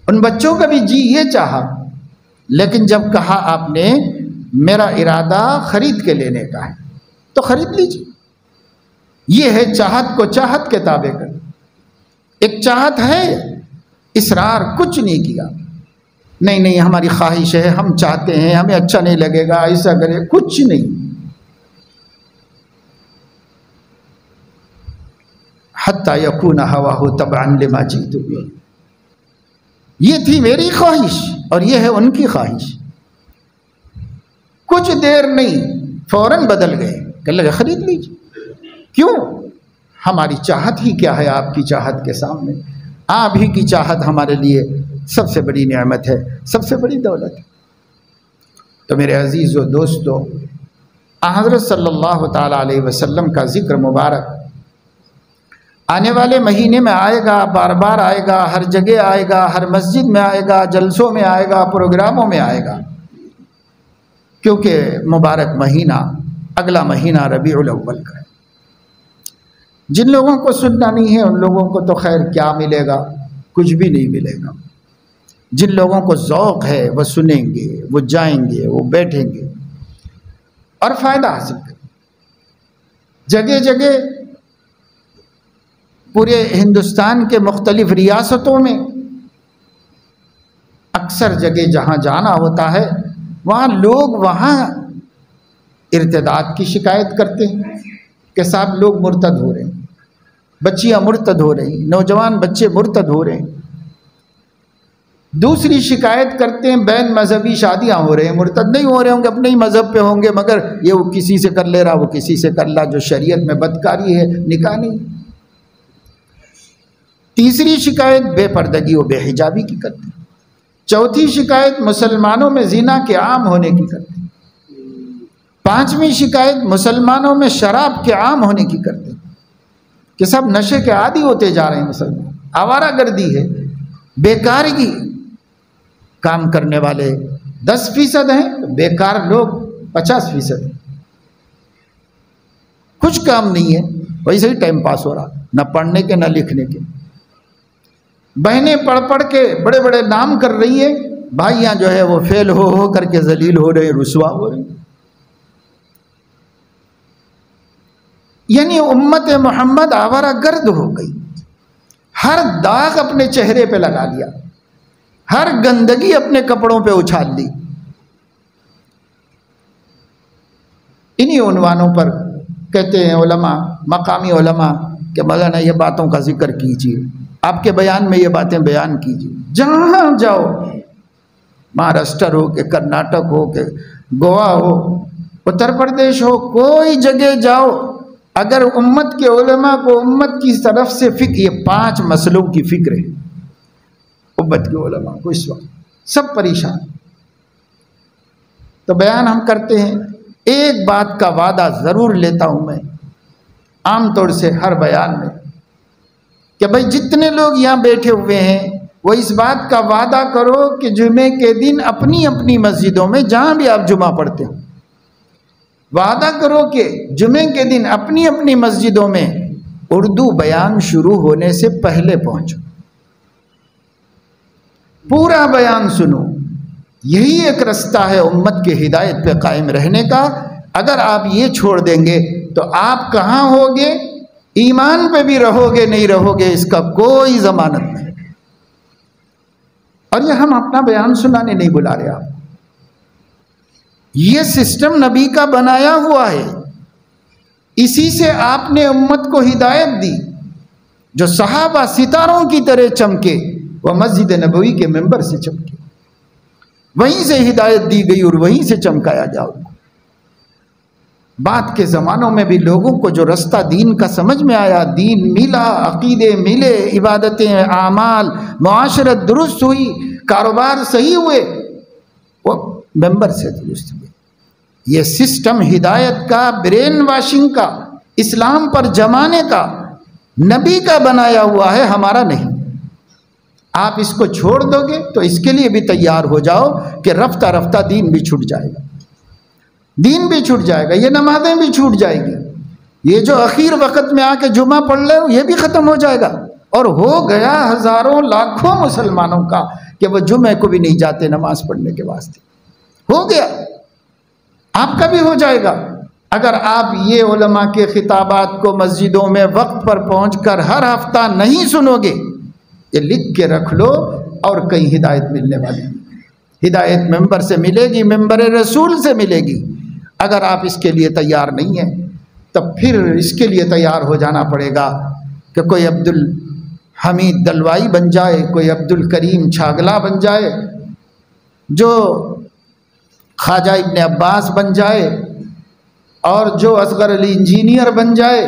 ان بچوں کا بھی جی یہ چاہا. لیکن جب کہا آپ نے میرا ارادہ خرید کے لینے کا ہے تو خرید لیجیے. یہ ہے چاہت کو چاہت کے تابع کر. ایک چاہت ہے، اصرار کچھ نہیں کیا، نہیں ہماری خواہش ہے، ہم چاہتے ہیں، ہمیں اچھا نہیں لگے گا، ایسا کرے، کچھ نہیں. حتی یکون ہواہ تبعا لما جئت بہ، یہ تھی میری خواہش اور یہ ہے ان کی خواہش. کچھ دیر نہیں فوراً بدل گئے، کہنے لگے خرید لیجیے. کیوں؟ ہماری چاہت ہی کیا ہے آپ کی چاہت کے سامنے؟ آپ ہی کی چاہت ہمارے لیے سب سے بڑی نعمت ہے، سب سے بڑی دولت ہے. تو میرے عزیز و دوستو، حضرت صلی اللہ تعالیٰ علیہ وسلم کا ذکر مبارک آنے والے مہینے میں آئے گا، بار بار آئے گا، ہر جگہ آئے گا، ہر مسجد میں آئے گا، جلسوں میں آئے گا، پروگراموں میں آئے گا، کیونکہ مبارک مہینہ اگلا مہینہ ربیع الاول کا ہے. جن لوگوں کو سننا نہیں ہے ان لوگوں کو تو خیر کیا ملے گا، کچھ بھی نہیں ملے گا. جن لوگوں کو ذوق ہے وہ سنیں گے، وہ جائیں گے، وہ بیٹھیں گے اور فائدہ حاصل کریں. جگہ جگہ پورے ہندوستان کے مختلف ریاستوں میں اکثر جگہ جہاں جانا ہوتا ہے وہاں لوگ وہاں ارتداد کی شکایت کرتے ہیں کہ صاحب لوگ مرتد ہو رہے ہیں، بچیاں مرتد ہو رہی ہیں، نوجوان بچے مرتد ہو رہے ہیں. دوسری شکایت کرتے ہیں بین مذہبی شادیاں ہو رہے ہیں، مرتد نہیں ہو رہے ہوں گے، اپنے ہی مذہب پہ ہوں گے، مگر یہ وہ کسی سے کر لے رہا، وہ کسی سے کر لا، جو شریعت میں بدکاری ہے نکاح نہیں. تیسری شکایت بے پردگی و بے حجابی کی کرتے ہیں. چوتھی شکایت مسلمانوں میں زنا کے عام ہونے کی کرتے ہیں. پانچویں شکایت مسلمانوں میں شراب کے عام ہونے کی کرتے ہیں کہ سب نشے کے عادی ہوتے جا رہے ہیں مسلمان. آوارہ گردی ہے، بیکارگی، کام کرنے والے 10% ہیں، بیکار لوگ 50% ہیں. کچھ کام نہیں ہے، ویسے ہی ٹائم پاس ہو رہا، نہ پڑھنے کے نہ لکھنے کے. بہنیں پڑھ پڑھ کے بڑے بڑے نام کر رہی ہیں، بھائیاں جو ہے وہ فیل ہو کر کے ذلیل ہو رہے، رسوا ہو رہے. یعنی امت محمد آوارہ گرد ہو گئی، ہر داغ اپنے چہرے پہ لگا لیا. ہر گندگی اپنے کپڑوں پہ اچھال لی. انہی عنوانوں پر کہتے ہیں علماء، مقامی علماء کہ مولانا یہ باتوں کا ذکر کیجیے، آپ کے بیان میں یہ باتیں بیان کیجیے. جہاں جاؤ، مہاراشٹر ہو کہ کرناٹک ہو کہ گوا ہو، اتر پردیش ہو، کوئی جگہ جاؤ، اگر امت کے علماء کو امت کی طرف سے فکر، یہ 5 مسئلوں کی فکر ہے امت کے علماء کو اس وقت، سب پریشان. تو بیان ہم کرتے ہیں، ایک بات کا وعدہ ضرور لیتا ہوں میں عام طور سے ہر بیان میں، کہ بھائی جتنے لوگ یہاں بیٹھے ہوئے ہیں وہ اس بات کا وعدہ کرو کہ جمعے کے دن اپنی اپنی مسجدوں میں، جہاں بھی آپ جمعہ پڑھتے ہو، وعدہ کرو کہ جمعے کے دن اپنی اپنی مسجدوں میں اردو بیان شروع ہونے سے پہلے پہنچو، پورا بیان سنو. یہی ایک رستہ ہے امت کے ہدایت پہ قائم رہنے کا. اگر آپ یہ چھوڑ دیں گے تو آپ کہاں ہوگے، ایمان پہ بھی رہو گے نہیں رہو گے، اس کا کوئی ضمانت نہیں. اور یہ ہم اپنا بیان سنانے نہیں بلا رہے، آپ یہ سسٹم نبی کا بنایا ہوا ہے، اسی سے آپ نے امت کو ہدایت دی. جو صحابہ ستاروں کی طرح چمکے وہ مسجد نبوی کے ممبر سے چمکے، وہیں سے ہدایت دی گئی اور وہیں سے چمکایا جاؤ. بعد کے زمانوں میں بھی لوگوں کو جو رستہ دین کا سمجھ میں آیا، دین ملا، عقیدے ملے، عبادتیں، اعمال، معاشرت درست ہوئی، کاروبار صحیح ہوئے، وہ ممبر سے درست ہوئے. یہ سسٹم ہدایت کا، برین واشنگ کا، اسلام پر جمانے کا نبی کا بنایا ہوا ہے، ہمارا نہیں. آپ اس کو چھوڑ دو گے تو اس کے لیے بھی تیار ہو جاؤ کہ رفتہ رفتہ دین بھی چھوٹ جائے گا، دین بھی چھوٹ جائے گا، یہ نمازیں بھی چھوٹ جائے گی، یہ جو اخیر وقت میں آ کے جمعہ پڑھ لے یہ بھی ختم ہو جائے گا. اور ہو گیا ہزاروں لاکھوں مسلمانوں کا کہ وہ جمعے کو بھی نہیں جاتے نماز پڑھنے کے واسطے، ہو گیا. آپ کا بھی ہو جائے گا اگر آپ یہ علماء کے خطابات کو مسجدوں میں وقت پر پہنچ کر ہر ہفتہ نہیں سنو گے. یہ لکھ کے رکھ لو، اور کہیں ہدایت ملنے والی نہیں. ہدایت ممبر سے ملے گی، ممبر رسول سے ملے گی. اگر آپ اس کے لیے تیار نہیں ہیں تو پھر اس کے لیے تیار ہو جانا پڑے گا کہ کوئی عبد الحمید دلوائی بن جائے، کوئی عبد الکریم چھاگلا بن جائے، جو خواجہ ابن عباس بن جائے، اور جو اصغر علی انجینئر بن جائے،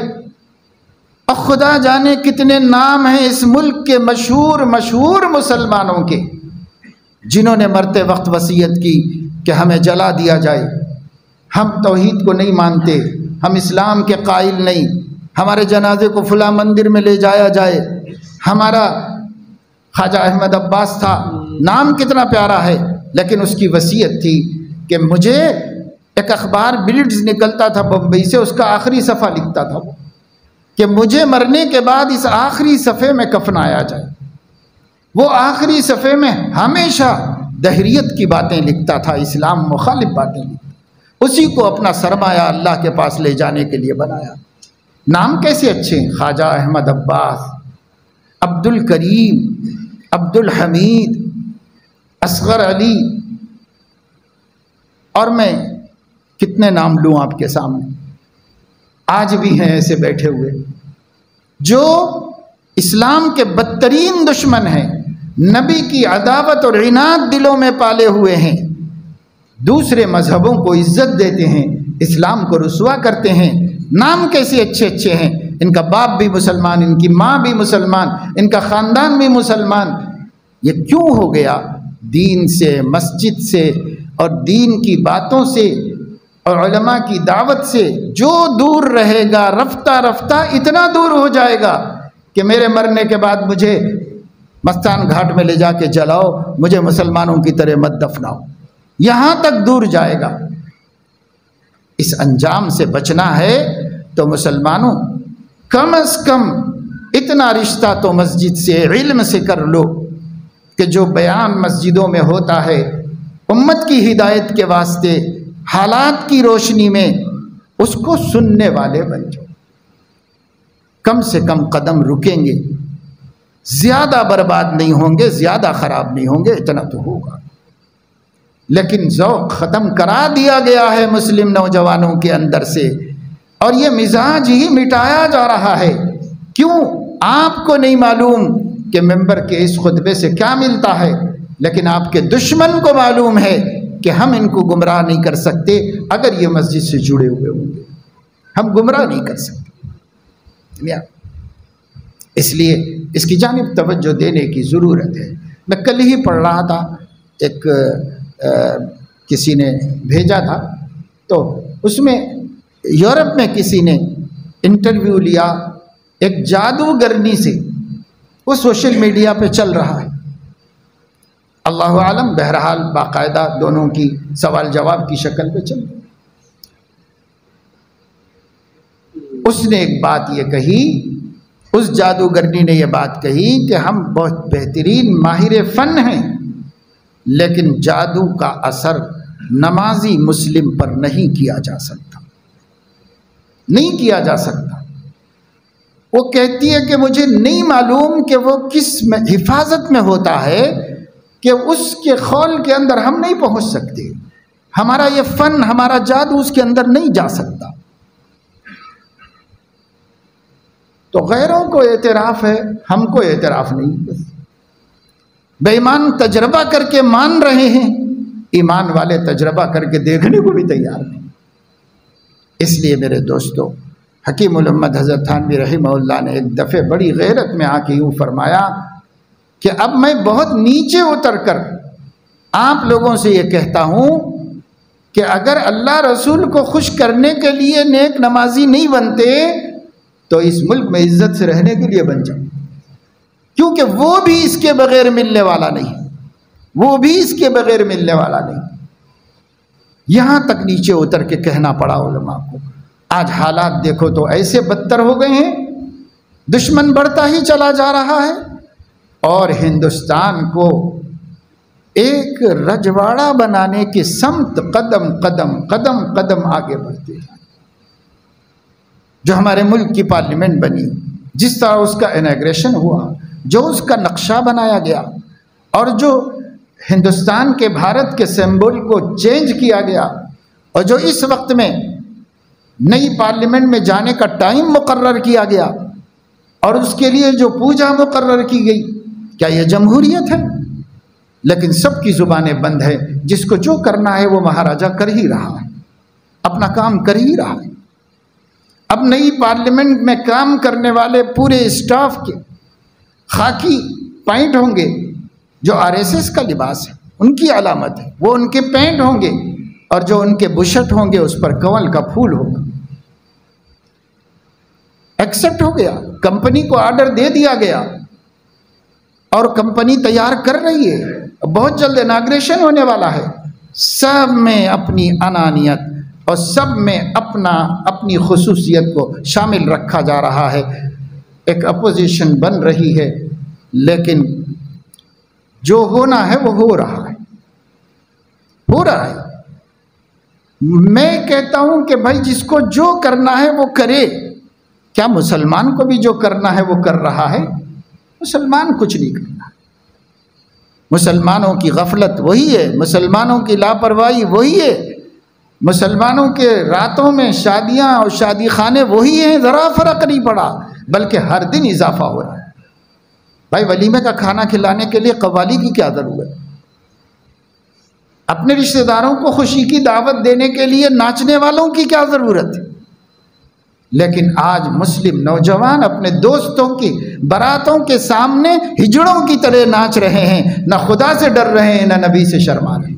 اور خدا جانے کتنے نام ہیں اس ملک کے مشہور مسلمانوں کے، جنہوں نے مرتے وقت وصیت کی کہ ہمیں جلا دیا جائے، ہم توحید کو نہیں مانتے، ہم اسلام کے قائل نہیں، ہمارے جنازے کو فلاں مندر میں لے جایا جائے. ہمارا خواجہ احمد عباس تھا، نام کتنا پیارا ہے، لیکن اس کی وصیت تھی کہ مجھے ایک اخبار بلڈز نکلتا تھا بمبئی سے، اس کا آخری صفحہ لکھتا تھا کہ مجھے مرنے کے بعد اس آخری صفحے میں کفنایا جائے. وہ آخری صفحے میں ہمیشہ دہریت کی باتیں لکھتا تھا، اسلام مخالف باتیں لکھتا، اسی کو اپنا سرمایہ اللہ کے پاس لے جانے کے لیے بنایا. نام کیسے اچھے ہیں، خواجہ احمد عباس، عبد الکریم، عبد الحمید، اصغر علی، اور میں کتنے نام لوں آپ کے سامنے. آج بھی ہیں ایسے بیٹھے ہوئے جو اسلام کے بدترین دشمن ہیں، نبی کی عداوت اور عناد دلوں میں پالے ہوئے ہیں، دوسرے مذہبوں کو عزت دیتے ہیں، اسلام کو رسوا کرتے ہیں. نام کیسے اچھے اچھے ہیں، ان کا باپ بھی مسلمان، ان کی ماں بھی مسلمان، ان کا خاندان بھی مسلمان. یہ کیوں ہو گیا؟ دین سے، مسجد سے، اور دین کی باتوں سے اور علماء کی دعوت سے جو دور رہے گا، رفتہ رفتہ اتنا دور ہو جائے گا کہ میرے مرنے کے بعد مجھے مستان گھاٹ میں لے جا کے جلاؤ، مجھے مسلمانوں کی طرح مت دفناؤ، یہاں تک دور جائے گا. اس انجام سے بچنا ہے تو مسلمانوں کم از کم اتنا رشتہ تو مسجد سے، علم سے کر لو کہ جو بیان مسجدوں میں ہوتا ہے امت کی ہدایت کے واسطے، حالات کی روشنی میں، اس کو سننے والے بن جاؤ. کم سے کم قدم رکیں گے، زیادہ برباد نہیں ہوں گے، زیادہ خراب نہیں ہوں گے، اتنا تو ہوگا۔ لیکن ذوق ختم کرا دیا گیا ہے مسلم نوجوانوں کے اندر سے، اور یہ مزاج ہی مٹایا جا رہا ہے۔ کیوں؟ آپ کو نہیں معلوم کہ ممبر کے اس خطبے سے کیا ملتا ہے، لیکن آپ کے دشمن کو معلوم ہے کہ ہم ان کو گمراہ نہیں کر سکتے اگر یہ مسجد سے جڑے ہوئے ہوں گے، ہم گمراہ نہیں کر سکتے۔ اس لیے اس کی جانب توجہ دینے کی ضرورت ہے۔ میں کل ہی پڑھ رہا تھا، ایک کسی نے بھیجا تھا، تو اس میں یورپ میں کسی نے انٹرویو لیا ایک جادوگرنی سے، وہ سوشل میڈیا پہ چل رہا ہے، اللہ عالم، بہرحال باقاعدہ دونوں کی سوال جواب کی شکل پہ چل رہا۔ اس نے ایک بات یہ کہی، اس جادوگرنی نے یہ بات کہی کہ ہم بہت بہترین ماہر فن ہیں، لیکن جادو کا اثر نمازی مسلم پر نہیں کیا جا سکتا، نہیں کیا جا سکتا۔ وہ کہتی ہے کہ مجھے نہیں معلوم کہ وہ کس حفاظت میں ہوتا ہے کہ اس کے خول کے اندر ہم نہیں پہنچ سکتے، ہمارا یہ فن، ہمارا جادو اس کے اندر نہیں جا سکتا۔ تو غیروں کو اعتراف ہے، ہم کو اعتراف نہیں۔ بس بے ایمان تجربہ کر کے مان رہے ہیں، ایمان والے تجربہ کر کے دیکھنے کو بھی تیار نہیں۔ اس لیے میرے دوستو، حکیم الامت حضرت تھانوی رحمہ اللہ نے ایک دفعہ بڑی غیرت میں آ کے یوں فرمایا کہ اب میں بہت نیچے اتر کر آپ لوگوں سے یہ کہتا ہوں کہ اگر اللہ رسول کو خوش کرنے کے لیے نیک نمازی نہیں بنتے تو اس ملک میں عزت سے رہنے کے لیے بن جاؤ، کیونکہ وہ بھی اس کے بغیر ملنے والا نہیں، وہ بھی اس کے بغیر ملنے والا نہیں۔ یہاں تک نیچے اتر کے کہنا پڑا علماء کو۔ آج حالات دیکھو تو ایسے بدتر ہو گئے ہیں، دشمن بڑھتا ہی چلا جا رہا ہے، اور ہندوستان کو ایک رجواڑا بنانے کی سمت قدم قدم قدم قدم آگے بڑھتے ہیں۔ جو ہمارے ملک کی پارلیمنٹ بنی، جس طرح اس کا اناگریشن ہوا، جو اس کا نقشہ بنایا گیا، اور جو ہندوستان کے، بھارت کے سمبول کو چینج کیا گیا، اور جو اس وقت میں نئی پارلیمنٹ میں جانے کا ٹائم مقرر کیا گیا، اور اس کے لیے جو پوجا مقرر کی گئی، کیا یہ جمہوریت ہے؟ لیکن سب کی زبانیں بند ہیں، جس کو جو کرنا ہے وہ مہاراجا کر ہی رہا ہے، اپنا کام کر ہی رہا ہے۔ اب نئی پارلیمنٹ میں کام کرنے والے پورے اسٹاف کے خاکی پینٹ ہوں گے، جو RSS کا لباس ہے، ان کی علامت ہے، وہ ان کے پینٹ ہوں گے، اور جو ان کے بشٹ ہوں گے اس پر کنول کا پھول ہوگا۔ ایکسپٹ ہو گیا، کمپنی کو آرڈر دے دیا گیا، اور کمپنی تیار کر رہی ہے، بہت جلد اناگریشن ہونے والا ہے۔ سب میں اپنی انانیت اور سب میں اپنی خصوصیت کو شامل رکھا جا رہا ہے، ایک اپوزیشن بن رہی ہے، لیکن جو ہونا ہے وہ ہو رہا ہے، ہو رہا ہے۔ میں کہتا ہوں کہ بھائی جس کو جو کرنا ہے وہ کرے۔ کیا مسلمان کو بھی جو کرنا ہے وہ کر رہا ہے؟ مسلمان کچھ نہیں کرنا۔ مسلمانوں کی غفلت وہی ہے، مسلمانوں کی لاپرواہی وہی ہے، مسلمانوں کے راتوں میں شادیاں اور شادی خانے وہی ہیں، ذرا فرق نہیں پڑا، بلکہ ہر دن اضافہ ہو رہا ہے۔ بھائی ولیمے کا کھانا کھلانے کے لیے قوالی کی کیا ضرورت ہے؟ اپنے رشتہ داروں کو خوشی کی دعوت دینے کے لیے ناچنے والوں کی کیا ضرورت ہے؟ لیکن آج مسلم نوجوان اپنے دوستوں کی براتوں کے سامنے ہجڑوں کی طرح ناچ رہے ہیں، نہ خدا سے ڈر رہے ہیں، نہ نبی سے شرما رہے ہیں۔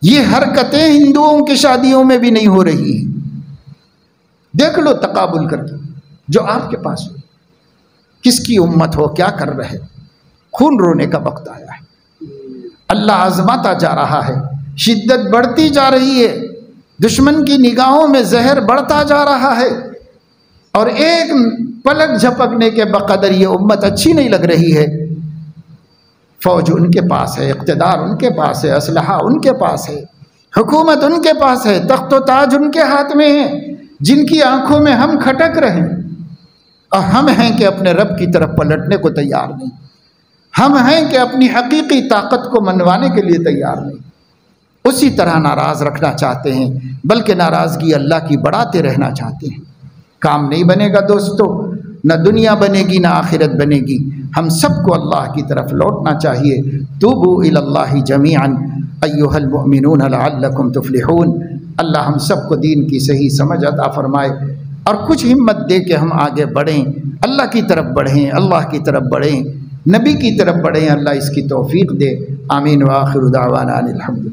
یہ حرکتیں ہندوؤں کی شادیوں میں بھی نہیں ہو رہی ہیں۔ دیکھ لو تقابل کر کے، جو آپ کے پاس ہو، کس کی امت ہو، کیا کر رہے، خون رونے کا وقت آیا ہے۔ اللہ آزماتا جا رہا ہے، شدت بڑھتی جا رہی ہے، دشمن کی نگاہوں میں زہر بڑھتا جا رہا ہے، اور ایک پلک جھپکنے کے بقدر یہ امت اچھی نہیں لگ رہی ہے۔ فوج ان کے پاس ہے، اقتدار ان کے پاس ہے، اسلحہ ان کے پاس ہے، حکومت ان کے پاس ہے، تخت و تاج ان کے ہاتھ میں ہے، جن کی آنکھوں میں ہم کھٹک رہے ہیں۔ اور ہم ہیں کہ اپنے رب کی طرف پلٹنے کو تیار نہیں، ہم ہیں کہ اپنی حقیقی طاقت کو منوانے کے لیے تیار نہیں، اسی طرح ناراض رکھنا چاہتے ہیں، بلکہ ناراضگی اللہ کی بڑھاتے رہنا چاہتے ہیں۔ کام نہیں بنے گا دوستو، نہ دنیا بنے گی نہ آخرت بنے گی۔ ہم سب کو اللہ کی طرف لوٹنا چاہیے۔ توبوا الی اللہ جمیعا ایھا المؤمنون لعلکم تفلحون۔ اللہ ہم سب کو دین کی صحیح سمجھ عطا فرمائے اور کچھ ہمت دے کہ ہم آگے بڑھیں، اللہ کی طرف بڑھیں، اللہ کی طرف بڑھیں، نبی کی طرف بڑھیں۔ اللہ اس کی توفیق دے۔ آمین وآخر دعوانا الحمدللہ۔